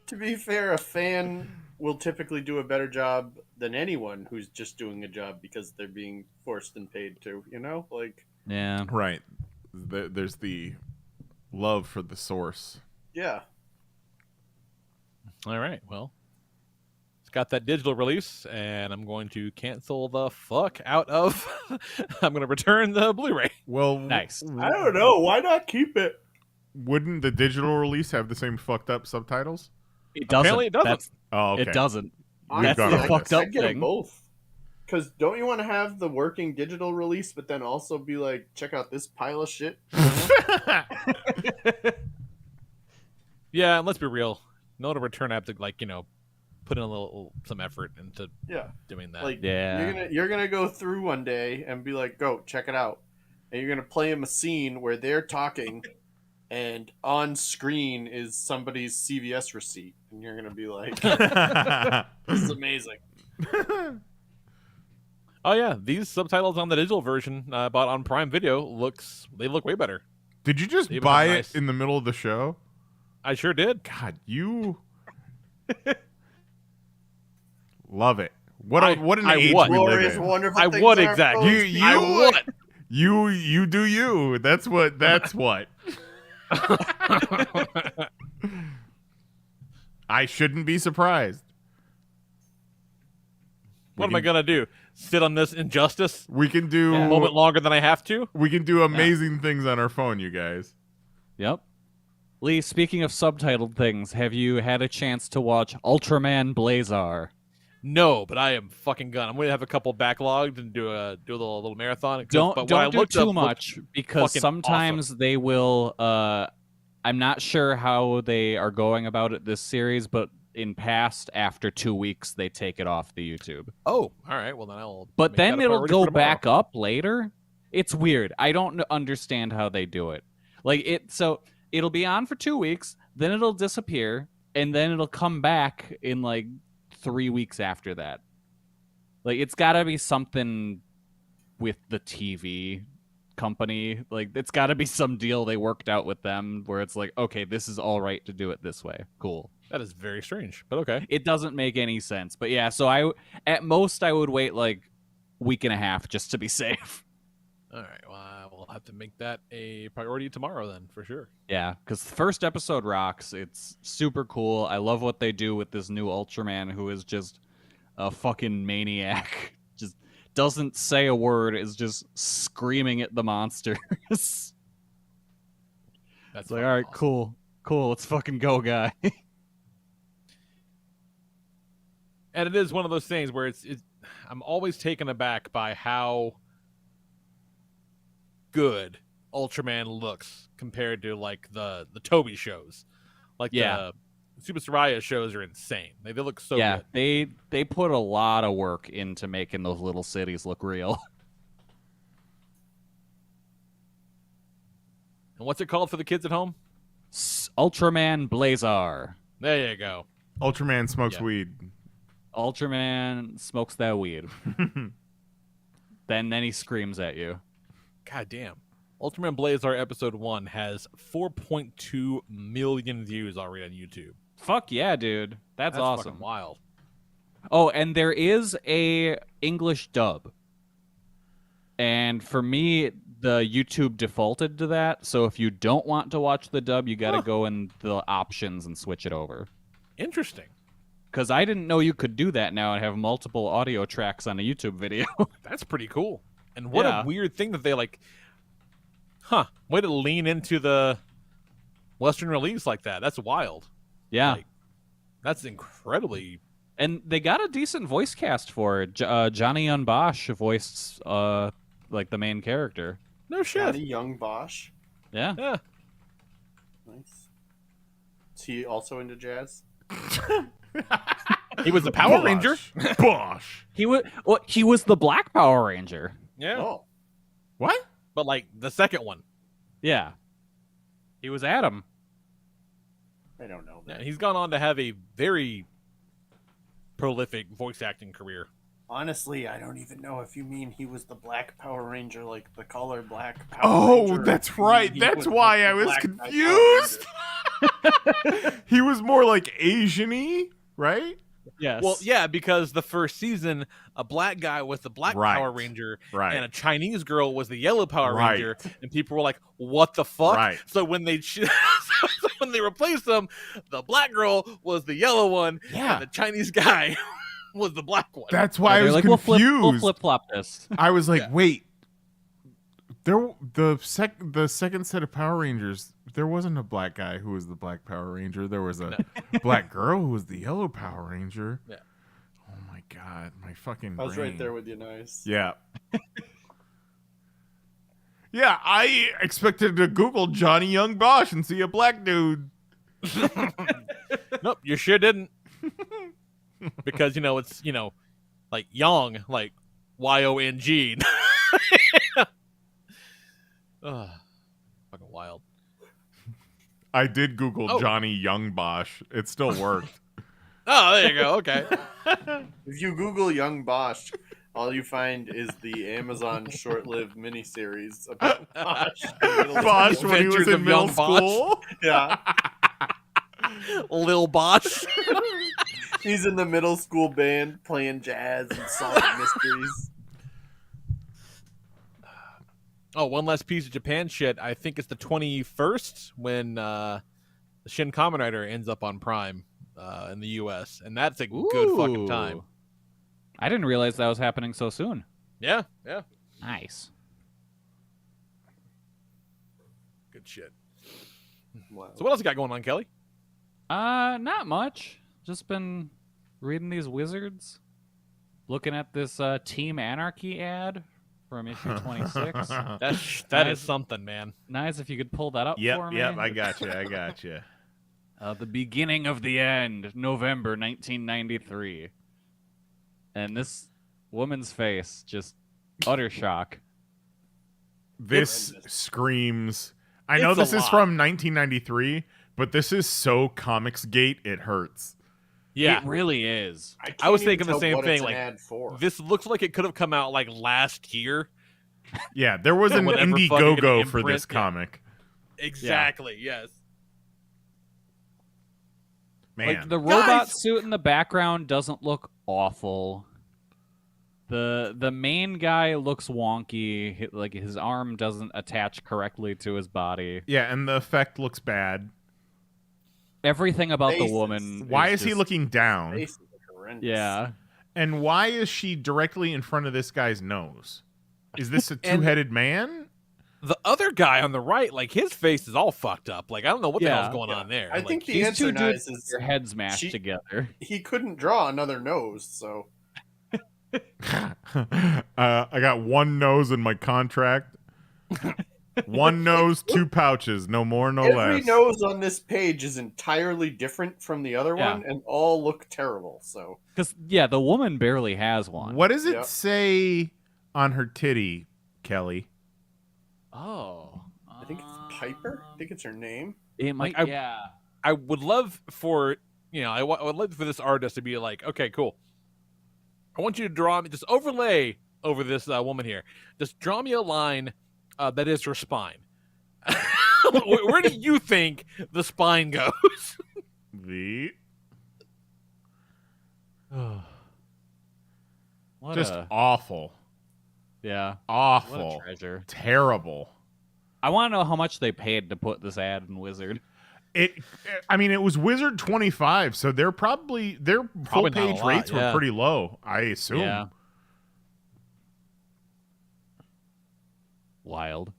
To be fair, a fan will typically do a better job than anyone who's just doing a job because they're being forced and paid to, you know? Like, Yeah. Right. There's the love for the source. yeah. All right. Well, it's got that digital release, and I'm going to cancel the fuck out of. I'm going to return the Blu-ray. Well, Nice. I don't know. Why not keep it? Wouldn't the digital release have the same fucked up subtitles? It doesn't. Apparently it doesn't. That's- Oh, okay. It doesn't. We've That's gone the over fucked this. up I'd get them thing. both. Because don't you want to have the working digital release, but then also be like, check out this pile of shit? Yeah, and let's be real. In order to return, I have to put in some effort into Yeah. doing that. Like, Yeah. you're gonna go through one day and be like, go check it out, and you're gonna play them a scene where they're talking, and on screen is somebody's CVS receipt, and you're gonna be like, this is amazing. Oh yeah, these subtitles on the digital version I bought on Prime Video look way better. Did you just They even buy have it nice- in the middle of the show? I sure did. God, you love it. What an I age would. we live Glorious, in. wonderful I things would are exactly. supposed to I be. would. You do you. That's what. I shouldn't be surprised. What am I gonna do? Sit on this injustice We can do a moment longer than I have to? we can do amazing things on our phone, you guys. Yep. Lee, speaking of subtitled things, have you had a chance to watch Ultraman Blazar? No, but I am fucking gone. I'm going to have a couple backlogged and do a little marathon. Don't do too much because fucking sometimes they will. I'm not sure how they are going about it this series, but in past, after 2 weeks, they take it off the YouTube. Oh, all right. Well, then I'll. But make then that a it'll priority go for tomorrow. back up later. It's weird. I don't understand how they do it. So it'll be on for 2 weeks, then it'll disappear, and then it'll come back in like 3 weeks after that. Like, it's got to be something with the TV company. Like, it's got to be some deal they worked out with them where it's like, okay, this is all right to do it this way. Cool. That is very strange, but okay. It doesn't make any sense. But yeah, so at most I would wait like week and a half just to be safe. All right. Well, I will have to make that a priority tomorrow then, for sure. Yeah, because the first episode rocks. It's super cool. I love what they do with this new Ultraman who is just a fucking maniac. Just doesn't say a word, is just screaming at the monsters. That's like, all right, awesome. cool, let's fucking go, guy. And it is one of those things where I'm always taken aback by how good Ultraman looks compared to like the Toby shows. Like the Super Soraya shows are insane. They look so good. They put a lot of work into making those little cities look real. And what's it called for the kids at home? Ultraman Blazar. There you go. Ultraman smokes weed. Ultraman smokes that weed. Then he screams at you. God damn. Ultraman Blazar episode 1 has 4.2 million views already on YouTube. Fuck yeah, dude. That's awesome. Fucking wild. Oh, and there is a English dub. And for me, the YouTube defaulted to that. So if you don't want to watch the dub, you got to go in the options and switch it over. Interesting. Because I didn't know you could do that now and have multiple audio tracks on a YouTube video. That's pretty cool. And what a weird thing that they like. Way to lean into the Western release like that. That's wild. Yeah. Like, that's incredibly. And they got a decent voice cast for it. Johnny Young Bosch voiced like the main character. No shit. Johnny Young Bosch. Yeah. Yeah. Nice. Is he also into jazz? He was the Power Ranger. Bosch. He was the Black Power Ranger. Yeah. Oh. What? But like the second one. Yeah. He was Adam. I don't know that. Yeah, he's gone on to have a very prolific voice acting career. Honestly, I don't even know if you mean he was the Black Power Ranger, like the color Black Power Ranger. Oh, that's right. That's why I was confused. He was more like Asian-y, right? Yes. Well, yeah, because the first season, a black guy was the Black Power Ranger, Right. and a Chinese girl was the Yellow Power Right. Ranger, and people were like, "What the fuck?" Right. So when they so when they replaced them, the black girl was the yellow one, Yeah. and the Chinese guy was the black one. That's why I they're was like, confused. we'll flip-flop this. I was like, Yeah. wait. The second set of Power Rangers, there wasn't a black guy who was the Black Power Ranger. There was a black girl who was the Yellow Power Ranger. Yeah. Oh my god, my fucking I was brain. right there with you, nice. Yeah. Yeah, I expected to Google Johnny Young Bosch and see a black dude. Nope, you sure didn't. Because it's like Yong, like Yong. Ugh, fucking wild. I did Google Oh. Johnny Young Bosch. It still worked. Oh, there you go. Okay. If you Google Young Bosch, all you find is the Amazon short-lived miniseries about Bosch. Bosch when he was Adventures in of middle Young Bosch. school. Yeah. Lil Bosch. He's in the middle school band playing jazz and solving mysteries. Oh, one last piece of Japan shit. I think it's the 21st when the Shin Kamen Rider ends up on Prime in the U.S. And that's a good fucking time. Ooh. I didn't realize that was happening so soon. Yeah. Nice. Good shit. Wow. So what else you got going on, Kelly? Not much. Just been reading these wizards. Looking at this Team Anarchy ad from issue 26. That is something, man. Nice, if you could pull that up for me. Yep, I got you. The beginning of the end, November 1993. And this woman's face, just utter shock. This screams. I know It's a this is lot. from 1993, but this is so Comicsgate, it hurts. Yeah, It really is. I was can't even thinking the tell same what thing, it's an like, ad for. this looks like it could have come out like last year. Yeah, there was an Whatever fucking Indiegogo for imprint, this yeah. comic. Exactly. Yes. Man, Like the robot Guys! suit in the background doesn't look awful. The main guy looks wonky. Like his arm doesn't attach correctly to his body. yeah, and the effect looks bad. Everything about the Faces. woman. Why is he just- looking down? Face is horrendous. Yeah. And why is she directly in front of this guy's nose? Is this a And- two-headed man? The other guy on the right, like his face is all fucked up. Like I don't know what the Yeah. hell's going on there. I Like, think the These answer two now dudes is their heads mashed she- together. he couldn't draw another nose, so I got one nose in my contract. One nose, two pouches, no more, no every less. nose on this page is entirely different from the other Yeah. one, and all look terrible. So Because the woman barely has one. What does it Yep. say on her titty, Kelly? Oh. I think it's Piper. I think it's her name. It might. Like, yeah. I would love for I would love for this artist to be like, okay, cool. I want you to draw me, just overlay over this woman here. Just draw me a line that is her spine. Where do you think the spine goes? The What just a, awful, yeah. What a awful, treasure. terrible. I want to know how much they paid to put this ad in Wizard. I mean, it was Wizard 25, so their full Probably not a page lot, rates were yeah. pretty low, I assume. Yeah. Wild.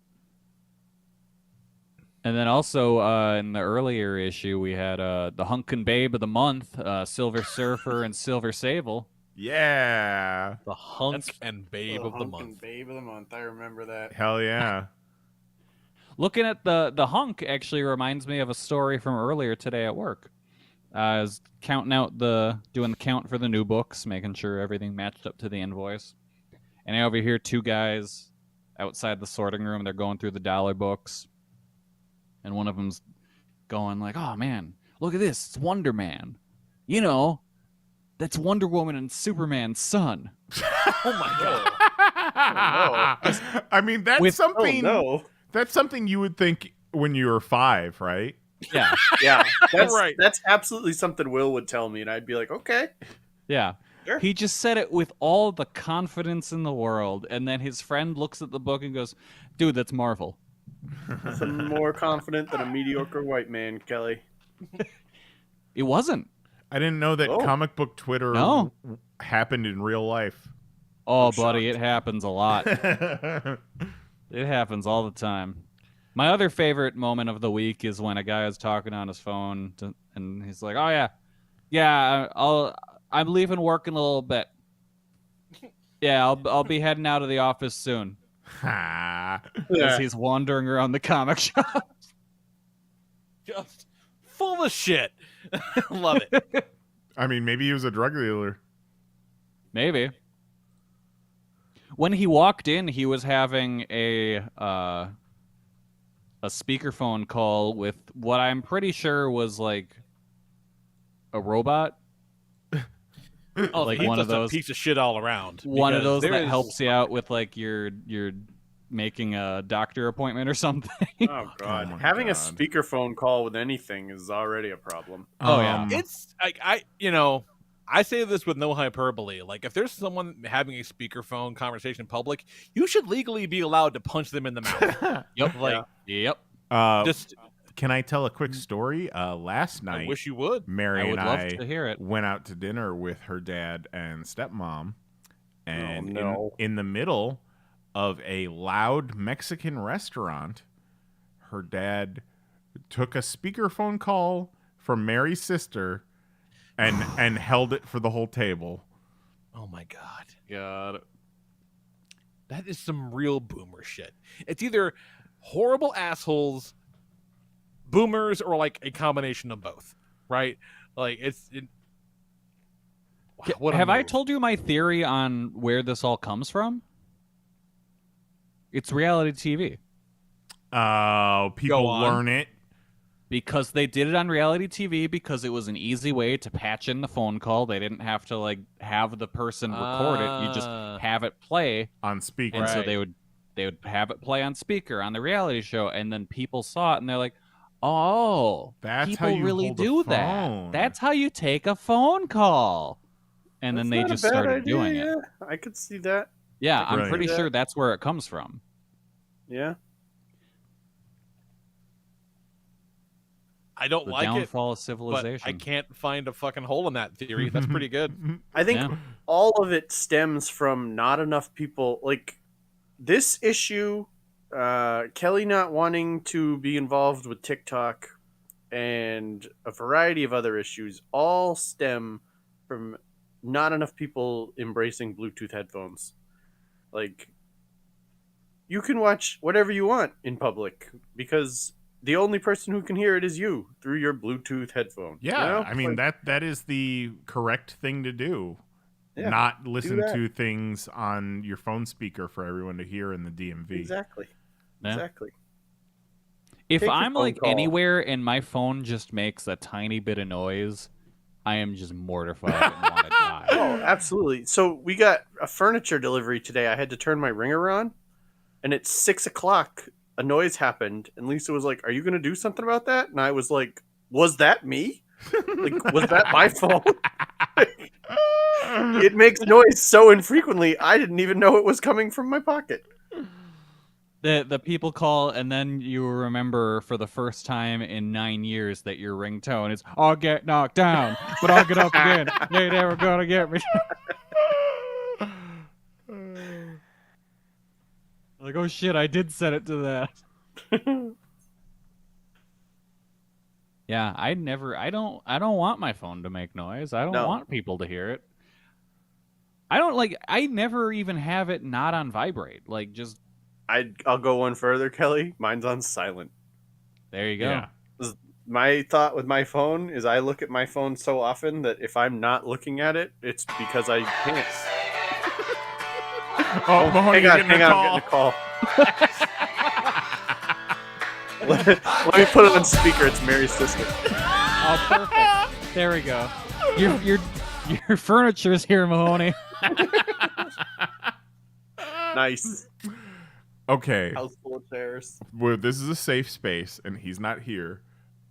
And then also in the earlier issue, we had the Hunkin' Babe of the Month, Silver Surfer and Silver Sable. Yeah. The hunk and babe The of the Hunk month. and Babe of the month. I remember that. Hell yeah. Looking at the hunk actually reminds me of a story from earlier today at work. I was counting out doing the count for the new books, making sure everything matched up to the invoice. And I overhear two guys outside the sorting room. They're going through the dollar books. And one of them's going like, "Oh man, look at this. It's Wonder Man. You know, that's Wonder Woman and Superman's son." Oh my god. I mean, that's With- something. Oh no! That's something you would think when you were 5, right? Yeah. Yeah, that's Right. That's absolutely something Will would tell me, and I'd be like, okay. Yeah. Sure. He just said it with all the confidence in the world. And then his friend looks at the book and goes, "Dude, that's Marvel." Nothing more confident than a mediocre white man, Kelly. It wasn't. I didn't know that Oh. comic book Twitter No. happened in real life. Oh, I'm buddy, shocked. it happens a lot. It happens all the time. My other favorite moment of the week is when a guy is talking on his phone and he's like, "Oh yeah, I'm leaving work in a little bit. Yeah, I'll be heading out of the office soon." Ha. As he's wandering around the comic shop. Just full of shit. Love it. I mean, maybe he was a drug dealer. Maybe. When he walked in, he was having a speakerphone call with what I'm pretty sure was like a robot. Oh, Like he's one of just a those- piece of shit all around. One of because those there that is- helps you out with like your making a doctor appointment or something. Oh god, my having a God. speakerphone call with anything is already a problem. Oh, yeah. It's like I say this with no hyperbole. Like if there's someone having a speakerphone conversation in public, you should legally be allowed to punch them in the mouth. Yep. Like Yep. just Can I tell a quick story? Last I night, wish you would. Mary I would and love I to hear it. went out to dinner with her dad and stepmom, and no. in the middle of a loud Mexican restaurant, her dad took a speakerphone call from Mary's sister and held it for the whole table. Oh my god. God. That is some real boomer shit. It's either horrible assholes, boomers, or like a combination of both, right? Like wow, what a Have I move. told you my theory on where this all comes from? It's reality TV. People Go on. learn it. Because they did it on reality TV because it was an easy way to patch in the phone call. They didn't have to like have the person record it. You just have it play On speaker. and so Right. they would have it play on speaker on the reality show, and then people saw it and they're like, "Oh, That's people how you really hold a do phone. that. That's how you take a phone call." And then That's they not a just bad started idea, doing it. Yeah, I could see that. Yeah, I'm Brilliant. pretty Yeah. sure that's where it comes from. Yeah. I don't The like it, downfall of but civilization. I can't find a fucking hole in that theory. That's pretty good. I think Yeah. all of it stems from not enough people like this issue, Kelly not wanting to be involved with TikTok, and a variety of other issues all stem from not enough people embracing Bluetooth headphones. Like, you can watch whatever you want in public because the only person who can hear it is you through your Bluetooth headphone. Yeah, you know? I mean Like, that is the correct thing to do. Yeah, Not listen that. to things on your phone speaker for everyone to hear in the DMV. exactly. Yeah. Exactly. If Take your I'm phone like call. anywhere and my phone just makes a tiny bit of noise, I am just mortified and want to die. Oh, absolutely. So we got a furniture delivery today. I had to turn my ringer on, and at 6:00, a noise happened, and Lisa was like, "Are you going to do something about that?" And I was like, "Was that me? Like, was that my phone?" It makes noise so infrequently, I didn't even know it was coming from my pocket. The people call, and then you remember for the first time in 9 years that your ringtone is, "I'll get knocked down, but I'll get up again. They never gonna get me." Like, oh shit, I did set it to that. Yeah, I don't want my phone to make noise. I don't No. want people to hear it. I never even have it not on vibrate. Like, just, I'll go one further, Kelly. Mine's on silent. there you go. Yeah. My thought with my phone is I look at my phone so often that if I'm not looking at it, it's because I can't. Oh, Mahoney, Hang on, you're getting a I'm getting a call. Let me put it on speaker. It's Mary's sister. Oh, perfect. There we go. Your furniture's here, Mahoney. Nice. Okay, House full of chairs. well, this is a safe space, and he's not here,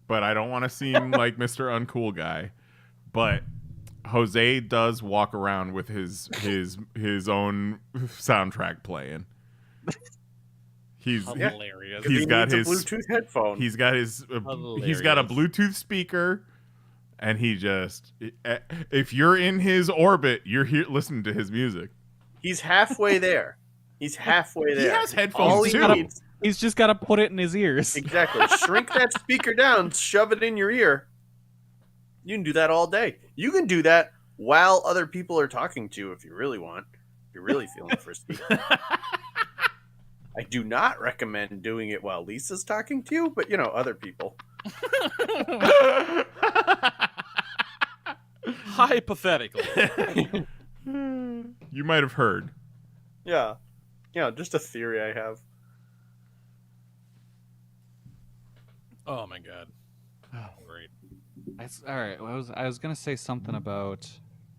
but I don't want to seem like Mr. Uncool Guy. But Jose does walk around with his own soundtrack playing. He's Hilarious. He's He got needs his- a Bluetooth headphone. he's got a Bluetooth speaker, and he just, if you're in his orbit, you're here listening to his music. He's halfway there. He's halfway He there. has headphones All he too. needs, He's just got to put it in his ears. exactly. Shrink that speaker down, shove it in your ear. You can do that all day. You can do that while other people are talking to you if you really want. If you're really feeling frisky. I do not recommend doing it while Lisa's talking to you, but other people. Hypothetically. You might have heard. Yeah. Yeah, just a theory I have. Oh my god. Great. All right. I was gonna say something about.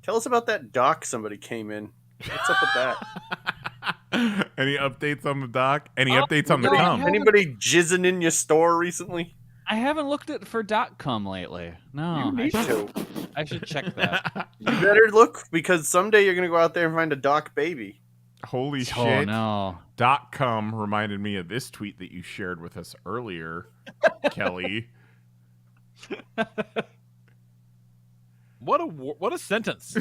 Tell us about that doc somebody came in. What's up with that? Any updates on the doc? Any updates on the no. cum? Anybody jizzing in your store recently? I haven't looked at for .com lately. No, You need to. I should check that. You better look because someday you're gonna go out there and find a doc baby. Holy Oh shit. no. .com reminded me of this tweet that you shared with us earlier, Kelly. What a sentence.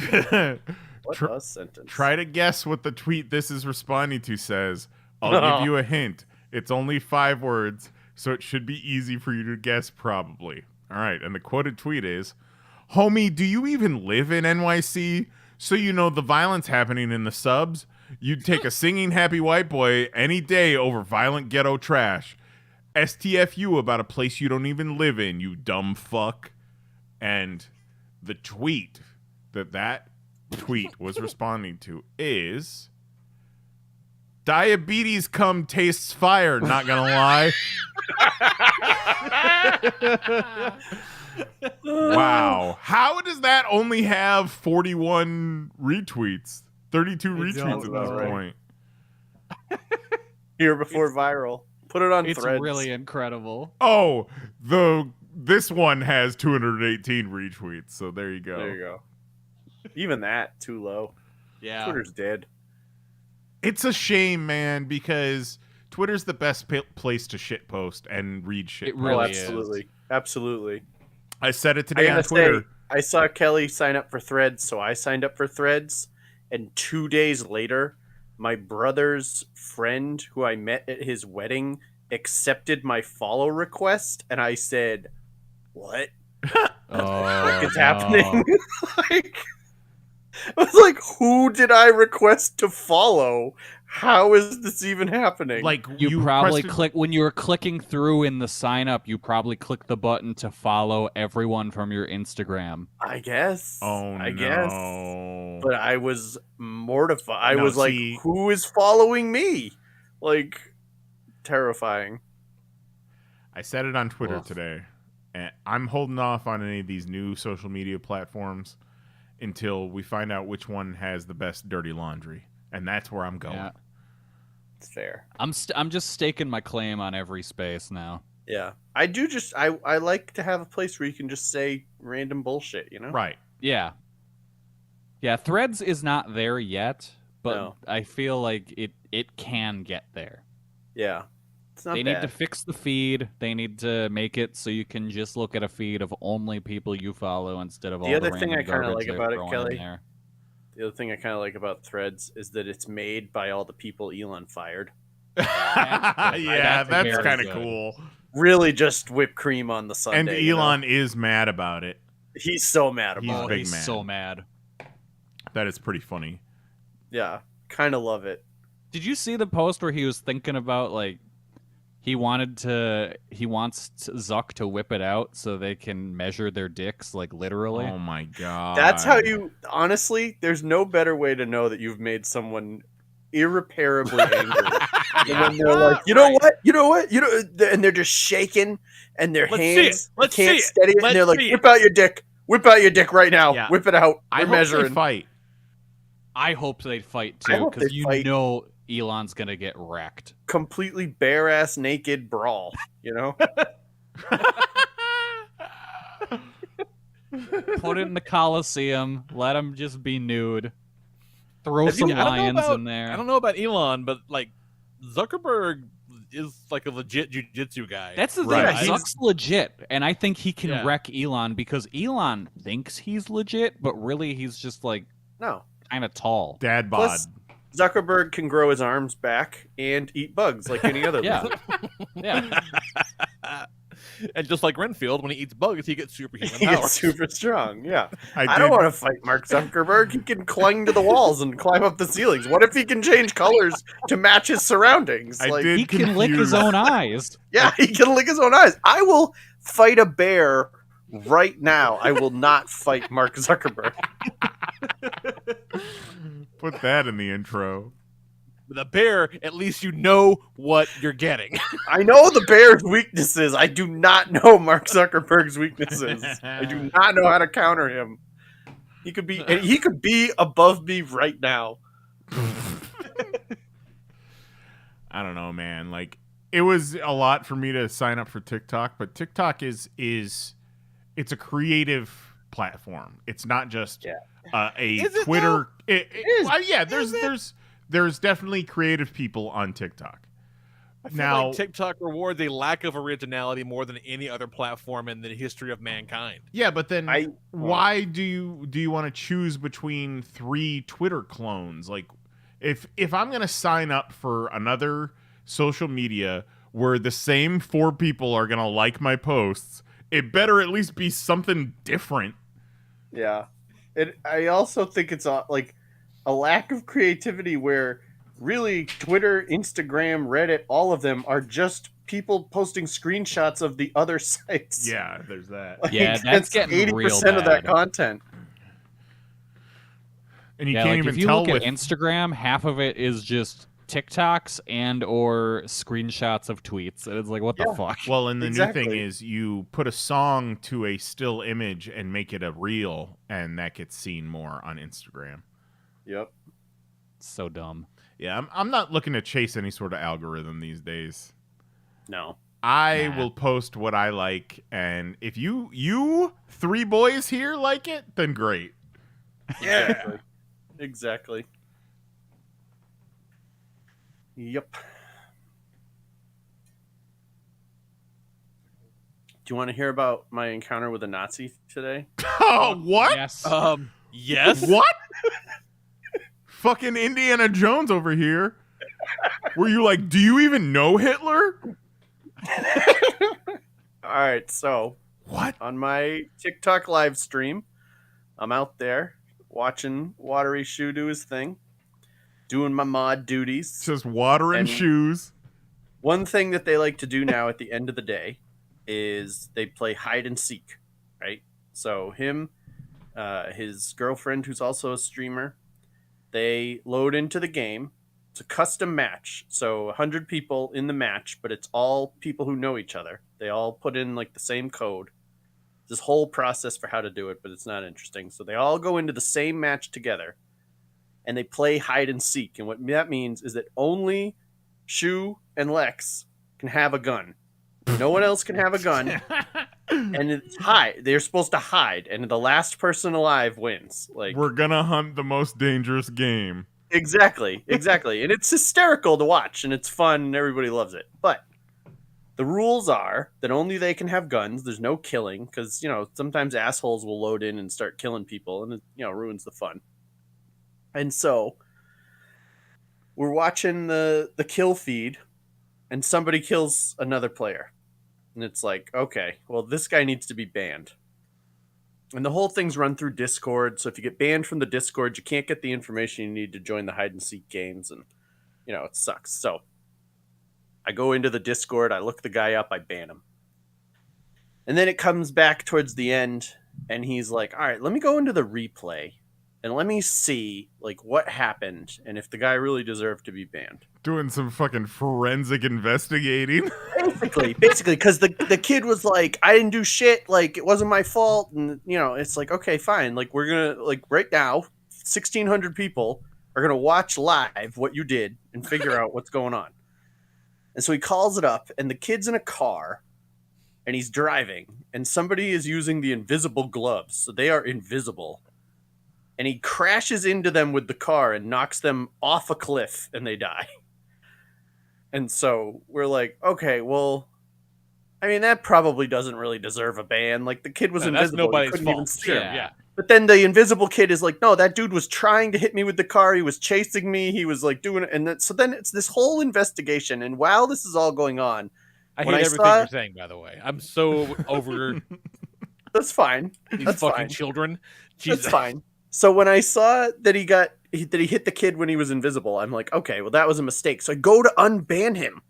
What Tr- a sentence. Try to guess what the tweet this is responding to says. I'll give you a hint. It's only 5 words, so it should be easy for you to guess probably. All right, and the quoted tweet is, "Homie, do you even live in NYC? so you know the violence happening in the subs, you'd take a singing happy white boy any day over violent ghetto trash. STFU about a place you don't even live in, you dumb fuck. And the tweet that tweet was responding to is, diabetes cum tastes fire, not gonna lie. Wow. How does that only have 41 retweets? 32 retweets at this point. Here before viral. Put it on It's Threads. really incredible. Oh, this one has 218 retweets, so there you go. There you go. Even that, too low. Yeah. Twitter's dead. It's a shame, man, because Twitter's the best place to shitpost and read shit. It really absolutely. Absolutely. I said it I today on gotta Twitter. say, I saw Kelly sign up for Threads, so I signed up for Threads, and 2 days later, my brother's friend who I met at his wedding accepted my follow request, and I said, "What? What is happening?" Like, I was like, "Who did I request to follow? How is this even happening?" Like You probably requested- click when you were clicking through in the sign up. You probably click the button to follow everyone from your Instagram. I guess. Oh I no. guess. But I was mortified. I No, was like, see- "Who is following me?" Like, terrifying. I said it on Twitter Ugh. today. And I'm holding off on any of these new social media platforms until we find out which one has the best dirty laundry. And that's where I'm going. Yeah. It's fair. I'm just staking my claim on every space now. Yeah, I do. I like to have a place where you can just say random bullshit. You know. Right. Yeah. Yeah, Threads is not there yet, but No. I feel like it can get there. Yeah. It's not They bad. need to fix the feed. They need to make it so you can just look at a feed of only people you follow instead of all The other the thing random I kinda garbage like they're about it, throwing in Kelly, there. The other thing I kind of like about Threads is that it's made by all the people Elon fired. Yeah, that's very kind of good. cool. Really, just whipped cream on the sundae. And you know? Elon is mad about it. he's so mad He's about it. big He's man. so mad. That is pretty funny. Yeah, kind of love it. Did you see the post where he was thinking about like he wants Zuck to whip it out so they can measure their dicks like literally? Oh my god. That's how you. Honestly, there's no better way to know that you've made someone irreparably angry. And when they're like, you know what, and they're just shaking, and their Let's see it. hands Let's can't see it. steady it, and Let's they're like, see whip out your dick right now, Yeah. whip it out. I We're hope measuring. they fight. I hope they fight I too, hope because they you fight. know Elon's gonna get wrecked. Completely bare ass naked brawl. You know, Put it in the Coliseum. Let him just be nude. Throw Have you- some I don't know lions about- in there. I don't know about Elon, but like Zuckerberg is like a legit jujitsu guy. That's the Right. thing. Yeah, Zuck's legit, and I think he can Yeah. wreck Elon because Elon thinks he's legit, but really he's just like no. kind of tall. Dad bod. Plus, Zuckerberg can grow his arms back and eat bugs like any other. Yeah. lizard. Yeah. And just like Renfield, when he eats bugs, he gets superhuman He gets powers. super strong. Yeah. I I don't did- want to fight Mark Zuckerberg. He can climb to the walls and climb up the ceilings. What if he can change colors to match his surroundings? I Like, did He can lick his confuse- own eyes. yeah, he can lick his own eyes. I will fight a bear right now. I will not fight Mark Zuckerberg. Put that in the intro. With a bear, at least you know what you're getting. I know the bear's weaknesses. I do not know Mark Zuckerberg's weaknesses. I do not know how to counter him. He could be above me right now. I don't know, man. Like, it was a lot for me to sign up for TikTok, but TikTok is it's a creative platform. It's not just Yeah. A Is it Twitter. It is. Yeah, Is there's definitely creative people on TikTok. I feel Now- like TikTok rewards a lack of originality more than any other platform in the history of mankind. Yeah, but then I- why do you want to choose between 3 Twitter clones? Like, if I'm gonna sign up for another social media where the same 4 people are gonna like my posts, it better at least be something different. Yeah. I also think it's like a lack of creativity where really Twitter, Instagram, Reddit, all of them are just people posting screenshots of the other sites. Yeah, there's that. Like, Yeah, that's getting real 80% of that bad. content. And you Yeah, can't like even if you tell look with at Instagram, half of it is just TikToks and or screenshots of tweets. And it's like, what the fuck? Well, and the new thing Exactly. is you put a song to a still image and make it a reel, and that gets seen more on Instagram. Yep. So dumb. Yeah, I'm not looking to chase any sort of algorithm these days. No. I Nah. will post what I like, and if you three boys here like it, then great. Yeah. Exactly. Yep. Do you want to hear about my encounter with a Nazi today? Oh, what? Yes. Yes. What? Fucking Indiana Jones over here. Were you like, do you even know Hitler? All right, so What? on my TikTok live stream, I'm out there watching Watery Shoe do his thing, doing my mod duties. Just water and And- shoes. One thing that they like to do now at the end of the day is they play hide and seek, right? So him, his girlfriend, who's also a streamer, they load into the game. It's a custom match, so 100 people in the match, but it's all people who know each other. They all put in like the same code. This whole process for how to do it, but it's not interesting. So they all go into the same match together, and they play hide and seek. And what that means is that only Shu and Lex can have a gun. No one else can have a gun. And it's hide. They're supposed to hide, and the last person alive wins. Like We're gonna hunt the most dangerous game. exactly. And it's hysterical to watch, and it's fun, and everybody loves it. But the rules are that only they can have guns. There's no killing because sometimes assholes will load in and start killing people, and it ruins the fun. And so we're watching the kill feed, and somebody kills another player. And it's like, okay, well, this guy needs to be banned. And the whole thing's run through Discord. So if you get banned from the Discord, you can't get the information you need to join the hide and seek games. And, it sucks. So I go into the Discord, I look the guy up, I ban him. And then it comes back towards the end, and he's like, all right, let me go into the replay and let me see like what happened and if the guy really deserved to be banned. Doing some fucking forensic investigating. Basically, because the kid was like, I didn't do shit, like it wasn't my fault, and it's like, okay, fine, like we're gonna like right now, 1,600 people are gonna watch live what you did and figure out what's going on. And so he calls it up, and the kid's in a car, and he's driving, and somebody is using the invisible gloves, so they are invisible. And he crashes into them with the car and knocks them off a cliff, and they die. And so we're like, okay, well, I mean, that probably doesn't really deserve a ban. Like, the kid was That's invisible. You nobody's couldn't even fault. see Sure, him. yeah. But then the invisible kid is like, no, that dude was trying to hit me with the car. He was chasing me. He was like doing it. And so then it's this whole investigation. And while this is all going on, I When hate I everything saw- you're saying, by the way. I'm so over that's fine. these That's fucking fine. children. Jesus. That's fine. So when I saw that he hit the kid when he was invisible, I'm like, okay, well, that was a mistake. So I go to unban him.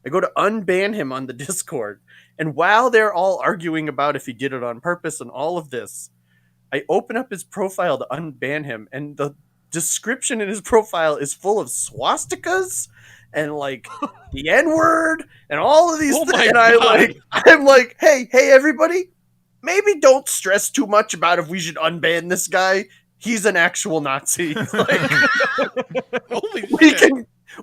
On the Discord. And while they're all arguing about if he did it on purpose and all of this, I open up his profile to unban him, and the description in his profile is full of swastikas and like the N-word and all of these Oh things. my And God. I'm like, hey, everybody, maybe don't stress too much about if we should unban this guy. He's an actual Nazi. Like, Holy we shit.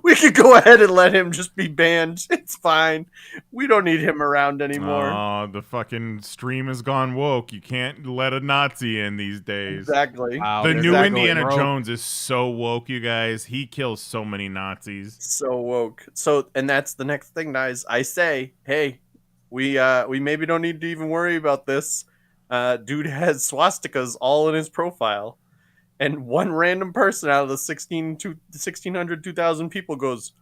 we can go ahead and let him just be banned. It's fine. We don't need him around anymore. Oh, the fucking stream has gone woke. You can't let a Nazi in these days. Exactly. Wow, The they're new going Indiana rogue. Jones is so woke, you guys. He kills so many Nazis. So woke. So, and that's the next thing, guys. I say, hey, we maybe don't need to even worry about this. Dude has swastikas all in his profile, and one random person out of the 1,600, 2,000 people goes,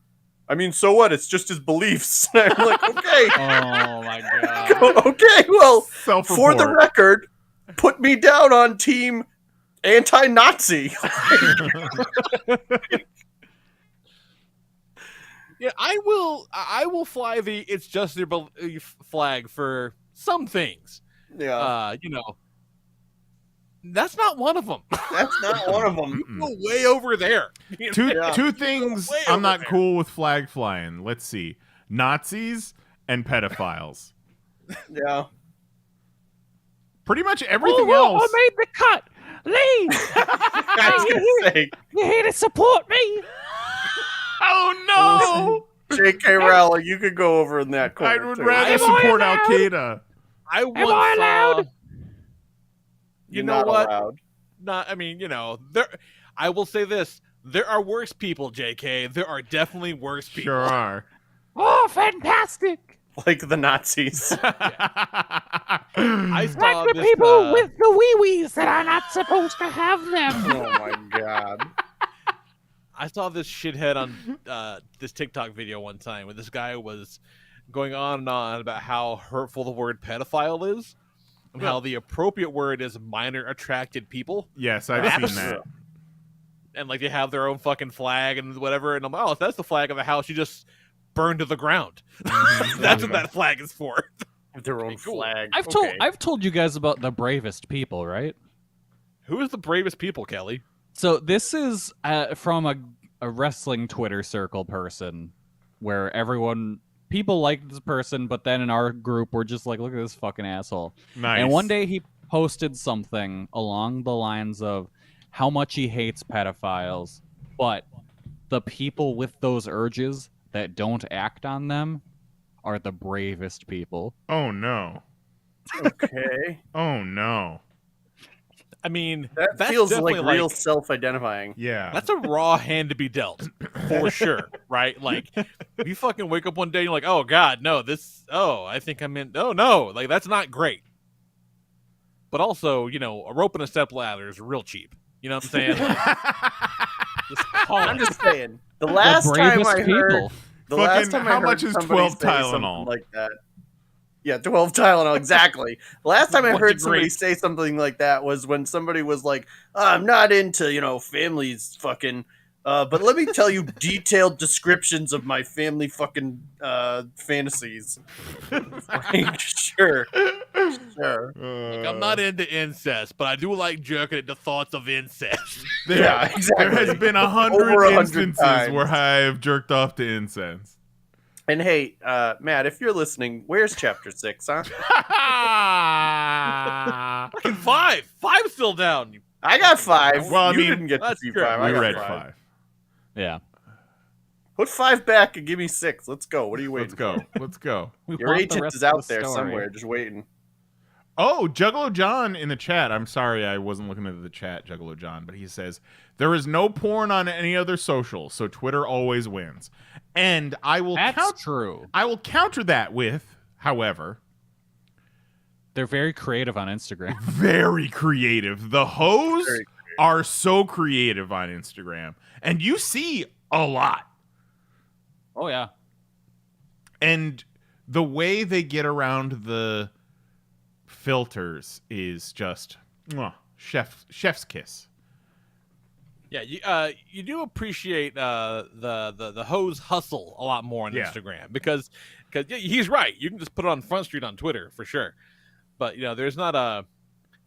I mean, so what? It's just his beliefs. And I'm like, okay, Oh my god. okay, well, Self-report. for the record, put me down on team anti-Nazi. Yeah, I will fly the "it's just your belief" flag for some things. Yeah, That's not one of them. that's not one of them. Go way over there. Two things Way I'm over not there. cool with flag flying. Let's see. Nazis and pedophiles. Yeah. Pretty much everything Oh, else. I made the cut. Lee, I was gonna say, you here to support me? Oh no! J.K. Rowling, you could go over in that corner. I would too. rather Am I support Al allowed? Qaeda. I once I allowed? You You're know not what? allowed. There. I will say this: there are worse people, J.K. There are definitely worse people. Sure are. Oh, fantastic! Like the Nazis. I saw Like the this, people with the wee-wees that are not supposed to have them. Oh my god. I saw this shithead on this TikTok video one time where this guy was going on and on about how hurtful the word pedophile is and how the appropriate word is minor attracted people. Yes, I've seen that. And like they have their own fucking flag and whatever. And I'm like, oh, if that's the flag of a house you just burned to the ground. That's what that flag is for. Their own Cool. flag. I've told you guys about the bravest people, right? Who is the bravest people, Kelly? So this is from a wrestling Twitter circle person where people like this person, but then in our group we're just like, look at this fucking asshole. Nice. And one day he posted something along the lines of how much he hates pedophiles, but the people with those urges that don't act on them are the bravest people. Oh no. Okay. Oh no. I mean, That that's feels definitely like real self-identifying. Yeah. That's a raw hand to be dealt, for sure, right? Like, if you fucking wake up one day and you're like, oh, God, no, I think I'm in, oh, no, like, that's not great. But also, a rope and a step ladder is real cheap. You know what I'm saying? Like, just call I'm it. just saying. The last the time bravest I heard, people. the Fucking, last time I how heard much is somebody 12 say Tylenol? something like that. Yeah, 12 Tylenol, exactly. The last time I Bunch heard of somebody grapes. say something like that was when somebody was like, I'm not into, families fucking, but let me tell you detailed descriptions of my family fucking fantasies. Like, sure. Like, I'm not into incest, but I do like jerking at the thoughts of incest. Yeah, exactly. There has been Over 100 100 instances times. where I've jerked off to incense. And hey, Matt, if you're listening, where's chapter 6, huh? Fucking five. Five's still down. I got 5. Well, I you mean, didn't get to that's see true. 5. I We got read 5. 5. Yeah. Put 5 back and give me 6. Let's go. What are you waiting Let's go. for? Let's go. We Your want the agent rest is of out the there story. somewhere, just waiting. Oh, Juggalo John in the chat. I'm sorry I wasn't looking at the chat, Juggalo John, but he says, there is no porn on any other social, so Twitter always wins. And I will That's true. I will counter that with, however, They're very creative on Instagram. very creative. The hoes Very are so creative on Instagram, and you see a lot. Oh yeah. And the way they get around the filters is just chef's kiss. Yeah, you do appreciate the hose hustle a lot more on Yeah. Instagram because yeah, he's right. You can just put it on Front Street on Twitter for sure, but there's not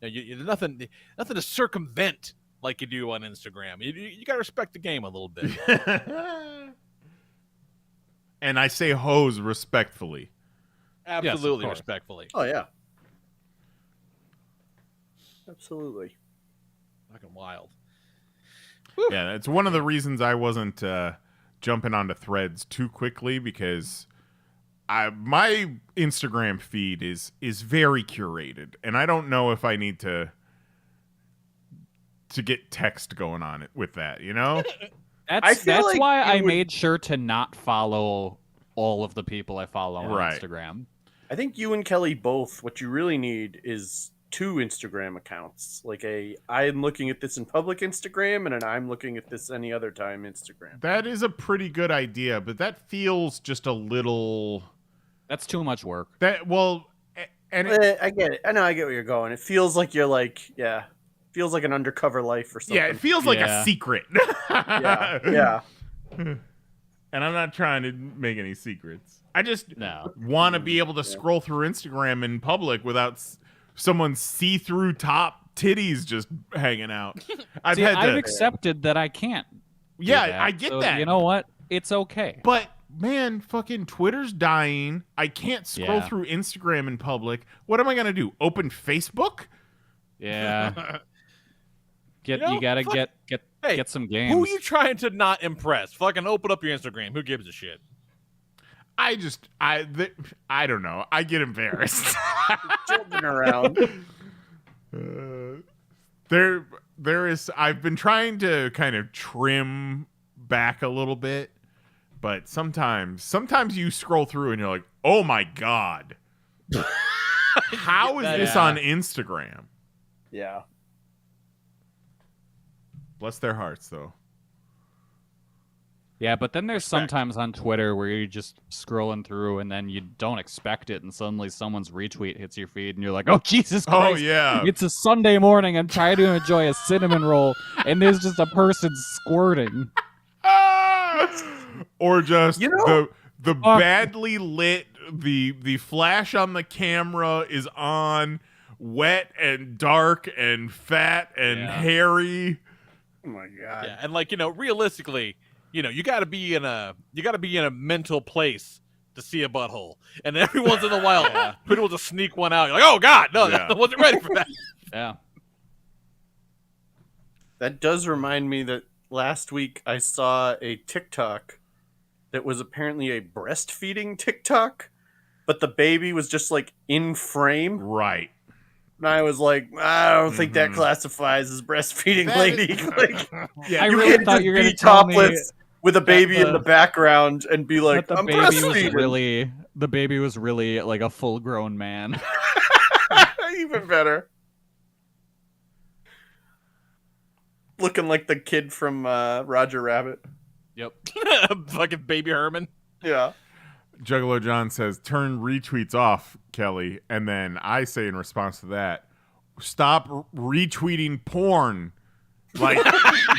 there's nothing to circumvent like you do on Instagram. You gotta respect the game a little bit. And I say hose respectfully. Absolutely course. respectfully. Oh, yeah. Absolutely. Fucking wild. Yeah, it's one of the reasons I wasn't jumping onto Threads too quickly because my Instagram feed is very curated, and I don't know if I need to get text going on it with that. That's feel like why you I would- made sure to not follow all of the people I follow on Right. Instagram. I think you and Kelly both, what you really need is 2 Instagram accounts. Like I'm looking at this in public Instagram and an I'm looking at this any other time Instagram. That is a pretty good idea, but that feels just a little That's too much work. and I get it. I know I get where you're going. It feels like you're like, yeah, feels like an undercover life or something. Yeah, it feels like a Yeah. secret. yeah. And I'm not trying to make any secrets. I just No. want to be able to scroll through Instagram in public without someone's see-through top titties just hanging out. I've accepted that I can't. do Yeah, that. I get So, that. You know what? It's okay. But man, fucking Twitter's dying. I can't scroll Yeah. through Instagram in public. What am I gonna do? Open Facebook? Yeah. You know, gotta fuck- get some games. Who are you trying to not impress? Fucking open up your Instagram. Who gives a shit? I don't know. I get embarrassed. Children around. There is. I've been trying to kind of trim back a little bit, but sometimes you scroll through and you're like, oh my god, how is this on Instagram? Yeah. Bless their hearts, though. Yeah, but then there's sometimes on Twitter where you're just scrolling through and then you don't expect it and suddenly someone's retweet hits your feed and you're like, oh, Jesus Christ. Oh yeah. It's a Sunday morning. I'm trying to enjoy a cinnamon roll and there's just a person squirting. Or just the Fuck. badly lit, the flash on the camera is on, wet and dark and fat and hairy. Oh my god. Yeah, and like, realistically, you gotta be in a mental place to see a butthole. And every once in a while, Twitter will just sneak one out. You're like, oh god, no, Yeah. I wasn't ready for that. Yeah. That does remind me that last week I saw a TikTok that was apparently a breastfeeding TikTok, but the baby was just like in frame. Right. And I was like, I don't think that classifies as breastfeeding, That lady. is- Like, Yeah, I you really can't thought just you were going be to tell me topless with a baby in the- the background and be like, that I'm the breastfeeding. baby was really like a full-grown man. Even better. Looking like the kid from Roger Rabbit. Yep. Fucking baby Herman. Yeah. Juggalo John says, turn retweets off, Kelly. And then I say in response to that, stop retweeting porn. Like,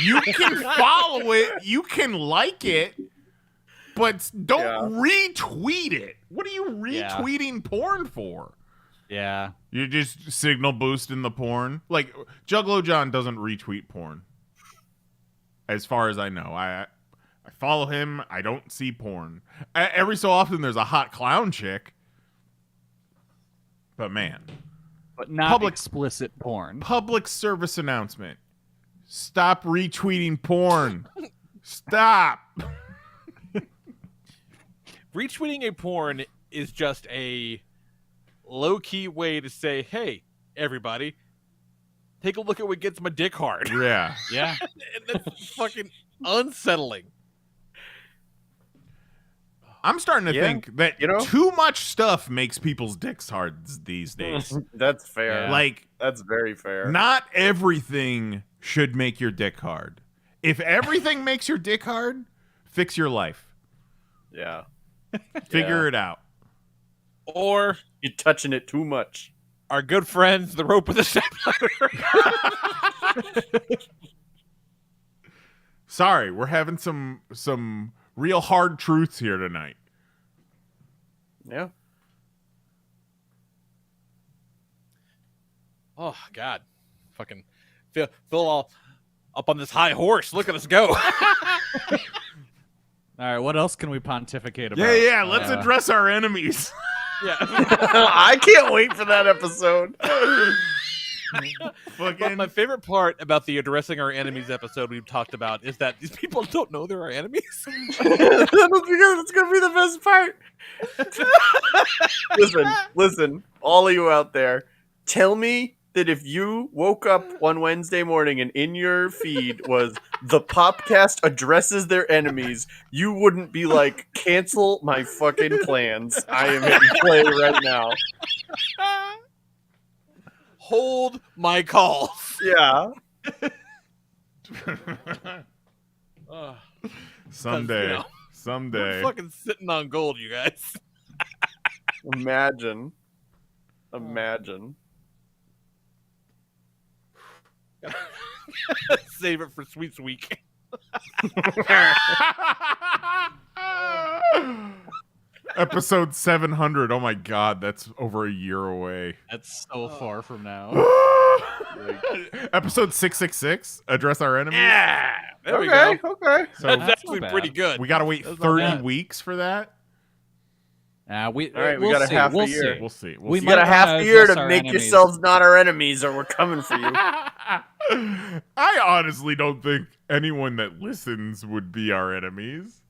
you can follow it, you can like it, but don't retweet it. What are you retweeting porn for? Yeah. You're just signal boosting the porn. Like, Juggalo John doesn't retweet porn. As far as I know. I follow him. I don't see porn. Every so often there's a hot clown chick. But man. But not explicit porn. Public service announcement. Stop retweeting porn. Stop. Retweeting a porn is just a low-key way to say, hey, everybody, take a look at what gets my dick hard. Yeah. Yeah. And that's fucking unsettling. I'm starting to think that too much stuff makes people's dicks hard these days. That's fair. Yeah. Like, that's very fair. not everything should make your dick hard. If everything makes your dick hard, fix your life. Yeah. Figure it out. Or you're touching it too much. Our good friends, the rope with the stepladder. Sorry, we're having some real hard truths here tonight. Yeah. Oh God, fucking feel all up on this high horse. Look at us go. All right, what else can we pontificate about? Yeah, let's address our enemies. Yeah. I can't wait for that episode. But my favorite part about the addressing our enemies episode we've talked about is that these people don't know they're our enemies. That's because it's gonna be the best part. Listen, all of you out there, tell me that if you woke up one Wednesday morning and in your feed was the Popcast addresses their enemies, you wouldn't be like, cancel my fucking plans. I am hitting play right now. Hold my calls. Yeah. Someday. We're fucking sitting on gold, you guys. Imagine. Gotta Save it for Sweets Week. Episode 700. Oh my god, that's over a year away. That's so far from now. Episode 666. Address our enemies. Yeah, there we Okay, go. okay. So That's That's actually not pretty bad. good. we gotta wait That's not 30 bad. weeks for that. All All right, we we'll got a see. half a we'll year. see. We'll see. We You might got a half wanna a year address to our make enemies. yourselves not our enemies, or we're coming for you. I honestly don't think anyone that listens would be our enemies.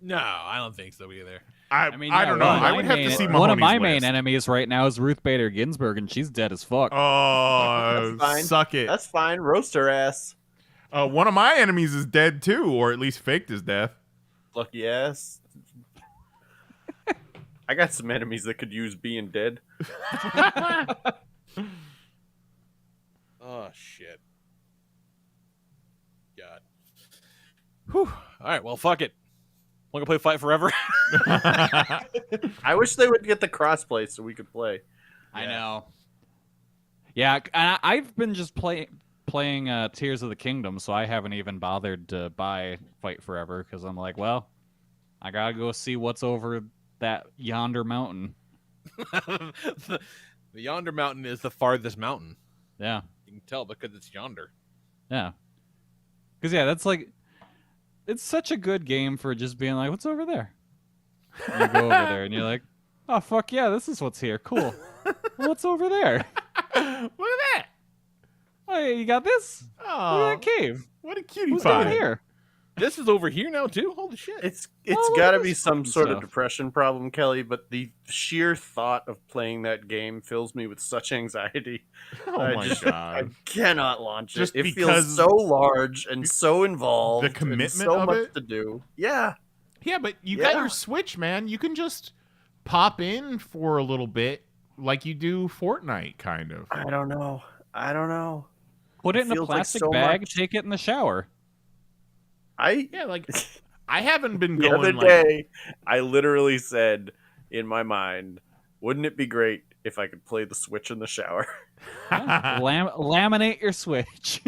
No, I don't think so either. I I mean, I yeah, don't know. one of I my would have to main- see One of my Mahoney's main list. enemies right now is Ruth Bader Ginsburg, and she's dead as fuck. Oh, That's fine. suck it. That's fine. Roast her ass. One of my enemies is dead too, or at least faked his death. Lucky ass. I got some enemies that could use being dead. Oh shit. God. Whew. All right. Well, fuck it. Want to play Fight Forever? I wish they would get the crossplay so we could play. I know. Yeah, I've been just playing Tears of the Kingdom, so I haven't even bothered to buy Fight Forever because I'm like, well, I gotta go see what's over that yonder mountain. The yonder mountain is the farthest mountain. Yeah, You can tell because it's yonder. yeah. Because yeah, that's like, it's such a good game for just being like, what's over there? And you go over there and you're like, oh fuck yeah, this is what's here. Cool. What's over there? Look at that. Oh, yeah, you got this? Look Oh, at that cave. what a cutie Who's pie. down here? This is over here now too. Holy shit! It's Oh, look got at to be this some fucking sort of stuff. depression problem, Kelly, but the sheer thought of playing that game fills me with such anxiety. Oh I my just- god. I cannot launch Just it. It because- feels so large and so involved. The commitment and so of much it? to do. Yeah. Yeah, but you got Yeah. your Switch, man. You can just pop in for a little bit like you do Fortnite, kind of. I don't know. Put it in a feels like plastic so bag, much. take it in the shower. Yeah, like I haven't been The going other like day, I literally said in my mind, wouldn't it be great if I could play the Switch in the shower? Laminate your Switch.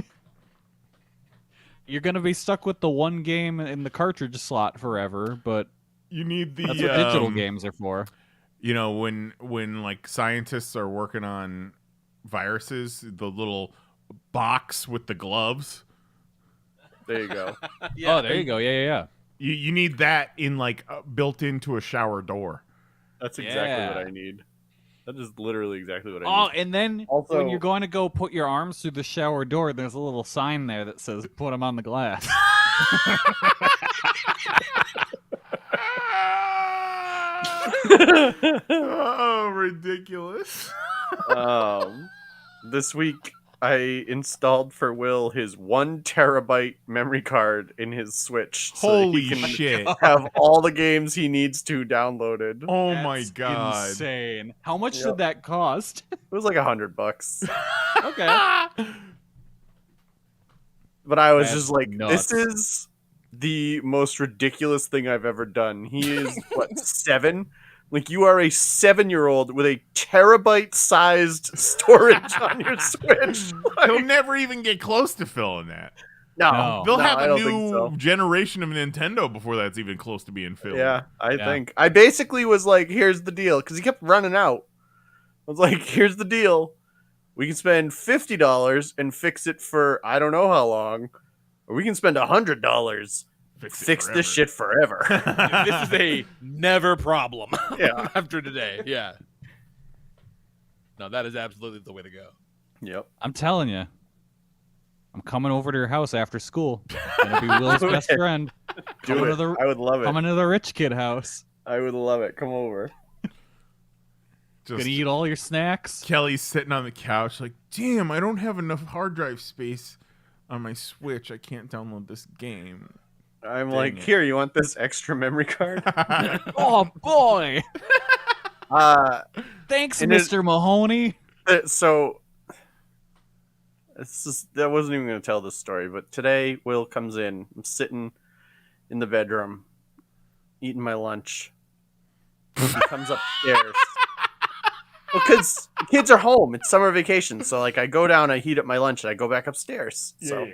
You're gonna be stuck with the one game in the cartridge slot forever, but you need the that's what digital games are for. You know, when like scientists are working on viruses, the little box with the gloves. There you go. Oh, there you go. Yeah. You need that in like built into a shower door. That's exactly what Yeah. I need. That is literally exactly what I Oh, need. and then Also- when you're going to go put your arms through the shower door, there's a little sign there that says "Put them on the glass." Oh, ridiculous. This week I installed for Will his 1 terabyte memory card in his Switch. so that Holy he can shit. have all the games he needs to downloaded. Oh my That's god. insane! How much Yep. did that cost? It was like $100. Okay. But I was That's just like, nuts. this is the most ridiculous thing I've ever done. He is, what, 7? Like, you are a 7-year-old with a terabyte-sized storage on your Switch. He'll never even get close to filling that. No, They'll no, have I a don't think new so. generation of Nintendo before that's even close to being filled. Yeah, I Yeah. think. I basically was like, here's the deal. Because he kept running out. I was like, here's the deal. We can spend $50 and fix it for I don't know how long. Or we can spend $100. Fix this shit forever. This is a never problem. Yeah. After today, yeah. No, that is absolutely the way to go. Yep. I'm telling you, I'm coming over to your house after school. Gonna be Will's best friend. Do Coming it. to the I would love it. coming to the rich kid house. I would love it. Come over. Just Gonna eat all your snacks. Kelly's sitting on the couch like, damn, I don't have enough hard drive space on my Switch. I can't download this game. I'm Dang like, it. here, you want this extra memory card? Oh boy! Thanks, And it- Mr. Mahoney. So it's just, I wasn't even going to tell this story, but today Will comes in. I'm sitting in the bedroom, eating my lunch. He comes upstairs. Because kids are home. It's summer vacation. So, like, I go down, I heat up my lunch, and I go back upstairs. So,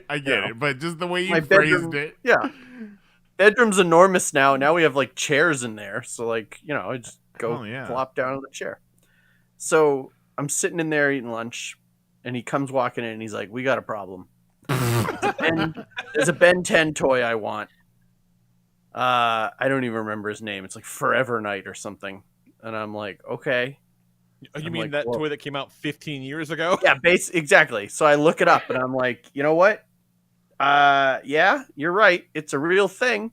I get it. But just the way you my phrased bedroom, it. yeah. Bedroom's enormous now. Now we have, like, chairs in there. So, like, I just go flop down on the chair. So, I'm sitting in there eating lunch, and he comes walking in, and he's like, we got a problem. There's a Ben 10 toy I want. I don't even remember his name. It's like Forever Night or something. And I'm like, okay. You mean that toy that came out 15 years ago? Yeah, exactly. So I look it up and I'm like, you know what? Yeah, you're right. It's a real thing.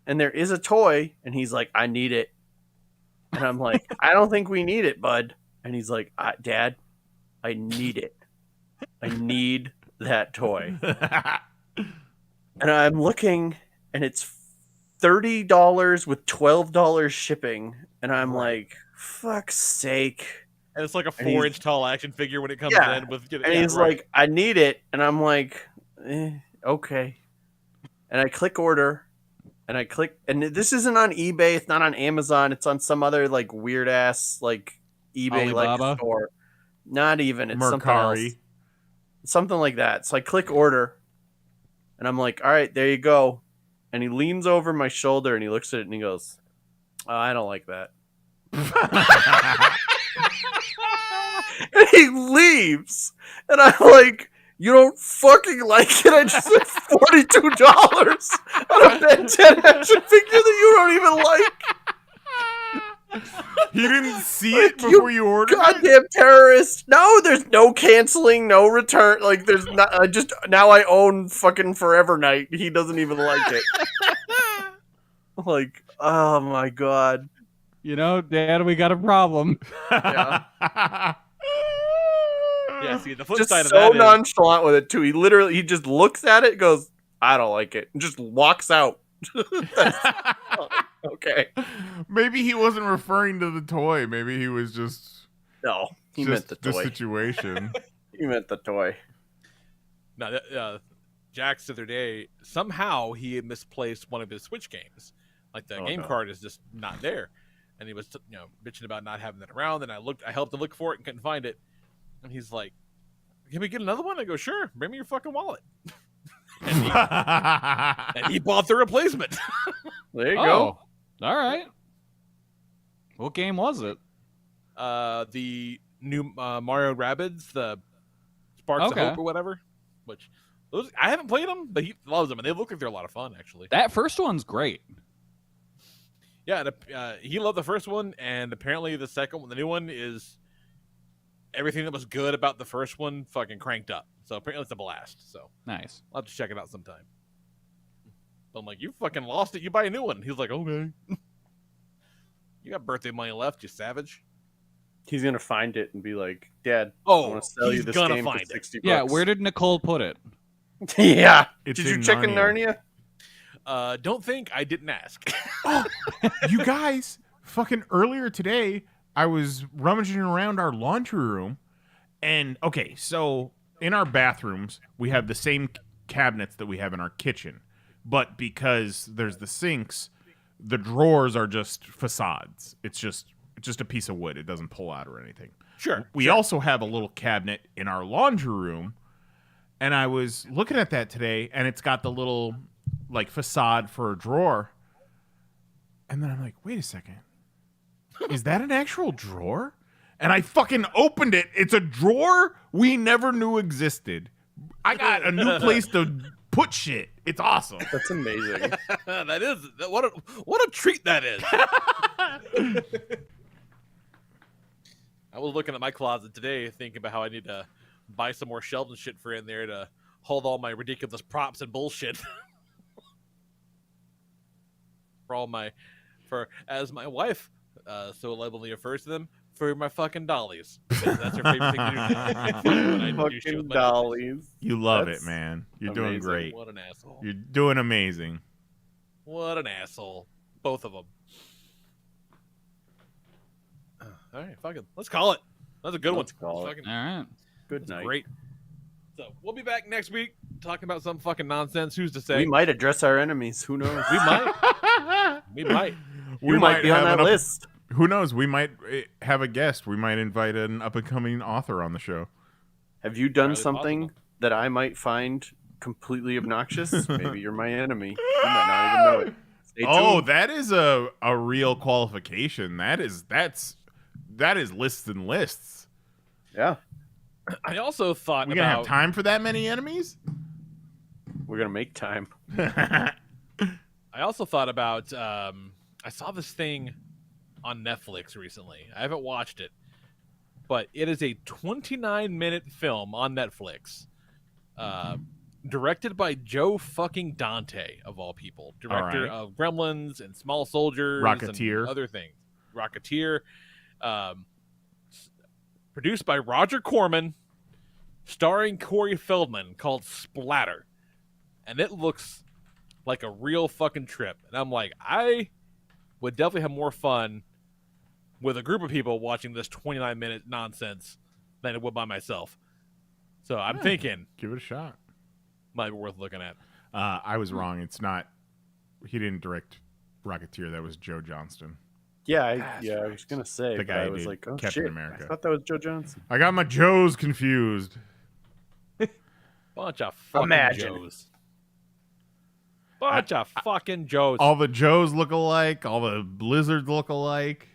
And there is a toy. And he's like, I need it. And I'm like, I don't think we need it, bud. And he's like, Dad, I need it. I need that toy. And I'm looking and it's $30 with $12 shipping. And I'm like, fuck's sake. And it's like a 4-inch tall action figure when it comes in. And he's like, I need it. And I'm like, okay. And I click order. And this isn't on eBay. It's not on Amazon. It's on some other like weird ass like eBay like store. Not even. It's something else. Something like that. So I click order. And I'm like, all right, there you go. And he leans over my shoulder and he looks at it and he goes, oh, I don't like that. And he leaves. And I'm like, you don't fucking like it? I just spent $42 on a Ben 10 action figure that you don't even like. You didn't see it before you ordered goddamn terrorist. No, there's no canceling, no return. Like, there's not. Now I own fucking Forever Night. He doesn't even like it. Like, oh my god. Dad, we got a problem. Yeah. Yeah, see, the flip Just side of so that nonchalant with it too. He just looks at it, goes, "I don't like it," and just walks out. Okay. Maybe he wasn't referring to the toy. Maybe he was just meant the toy. The situation. He meant the toy. No, Jax the other day, somehow he had misplaced one of his Switch games. Like the game card is just not there. And he was bitching about not having it around, and I helped him look for it and couldn't find it. And he's like, can we get another one? I go, sure, bring me your fucking wallet. and he bought the replacement. There you go. All right. What game was it? The new Mario Rabbids, the Sparks of Hope or whatever. Which I haven't played them, but he loves them, and they look like they're a lot of fun, actually. That first one's great. Yeah, he loved the first one, and apparently the second one, the new one, is everything that was good about the first one fucking cranked up. So apparently it's a blast. So nice. I'll have to check it out sometime. But I'm like, you fucking lost it. You buy a new one. He's like, okay. You got birthday money left, you savage. He's gonna find it and be like, Dad, I oh, want to sell you this game for $60. Yeah, where did Nicole put it? Yeah. It's did you in check in Narnia? Don't think. I didn't ask. Oh, you guys, fucking earlier today, I was rummaging around our laundry room, and okay, so in our bathrooms, we have the same cabinets that we have in our kitchen, but because there's the sinks, the drawers are just facades. It's just a piece of wood. It doesn't pull out or anything. Sure. We also have a little cabinet in our laundry room, and I was looking at that today, and it's got the little like facade for a drawer, and then I'm like, wait a second. Is that an actual drawer? And I fucking opened it. It's a drawer we never knew existed. I got a new place to put shit. It's awesome. That's amazing. That is what a treat that is. I was looking at my closet today, thinking about how I need to buy some more shelves and shit for in there to hold all my ridiculous props and bullshit. As my wife so lovingly refers to them, for my fucking dollies. That's her favorite thing to do. Fucking dollies. You love it, man. You're doing great. What an asshole. You're doing amazing. What an asshole. Both of them. All right, fucking. Let's call it. That's a good one. All right. Good night. Great. So we'll be back next week talking about some fucking nonsense. Who's to say? We might address our enemies. Who knows? We might. We might. We might be on that list. Who knows? We might have a guest. We might invite an up-and-coming author on the show. Have you done Entirely something possible. that I might find completely obnoxious? Maybe you're my enemy. You might not even know it. Stay Oh, tuned. that is a real qualification. That's lists and lists. Yeah, I also thought We gonna have about. time for that many enemies? we're gonna make time. I also thought about. I saw this thing on Netflix recently. I haven't watched it, but it is a 29-minute film on Netflix, directed by Joe fucking Dante of all people, director right. of Gremlins and Small Soldiers, Rocketeer. and other things. Rocketeer, produced by Roger Corman, starring Corey Feldman, called Splatter, and it looks like a real fucking trip. And I'm like, I would definitely have more fun with a group of people watching this 29-minute nonsense than it would by myself. So I'm thinking Give it a shot. might be worth looking at. I was wrong. It's not. He didn't direct Rocketeer. That was Joe Johnston. Yeah, I was gonna say, The but guy I who was did like, oh Captain shit, America. I thought that was Joe Johnson. I got my Joes confused. Bunch of fucking Imagine. Joes. Bunch of fucking Joes. All the Joes look alike. All the Blizzards look alike.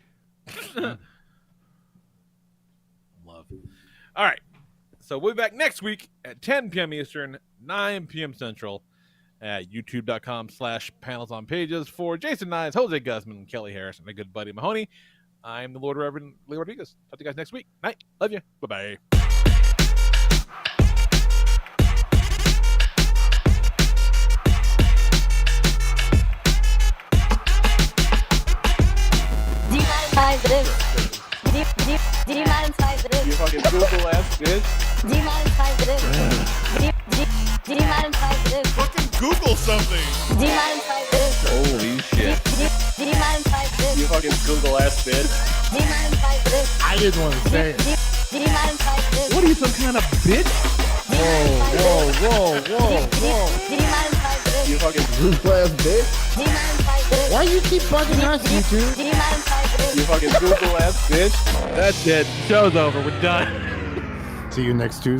Love. All right. So we'll be back next week at 10 p.m. Eastern, 9 p.m. Central at youtube.com/panelsonpages. For Jason Nyes, Jose Guzman, Kelly Harris, and my good buddy Mahoney, I'm the Lord Reverend Lee Rodriguez. Talk to you guys next week. Night. Love you. Bye-bye. Demonetize this. Demonetize this. You fucking Google ass bitch. Demonetize this. Demonetize this. Fucking Google something. Demonetize this. Holy shit. Demonetize this. You fucking Google ass bitch. Demonetize this. I didn't want to say it. Demonetize this. What are you, some kind of bitch? Demonetize this. You fucking Google ass bitch. Demonetize this. Why you keep bugging us, YouTube? Demonetize this. you fucking Google ass bitch. That's it. Show's over. We're done. See you next Tuesday.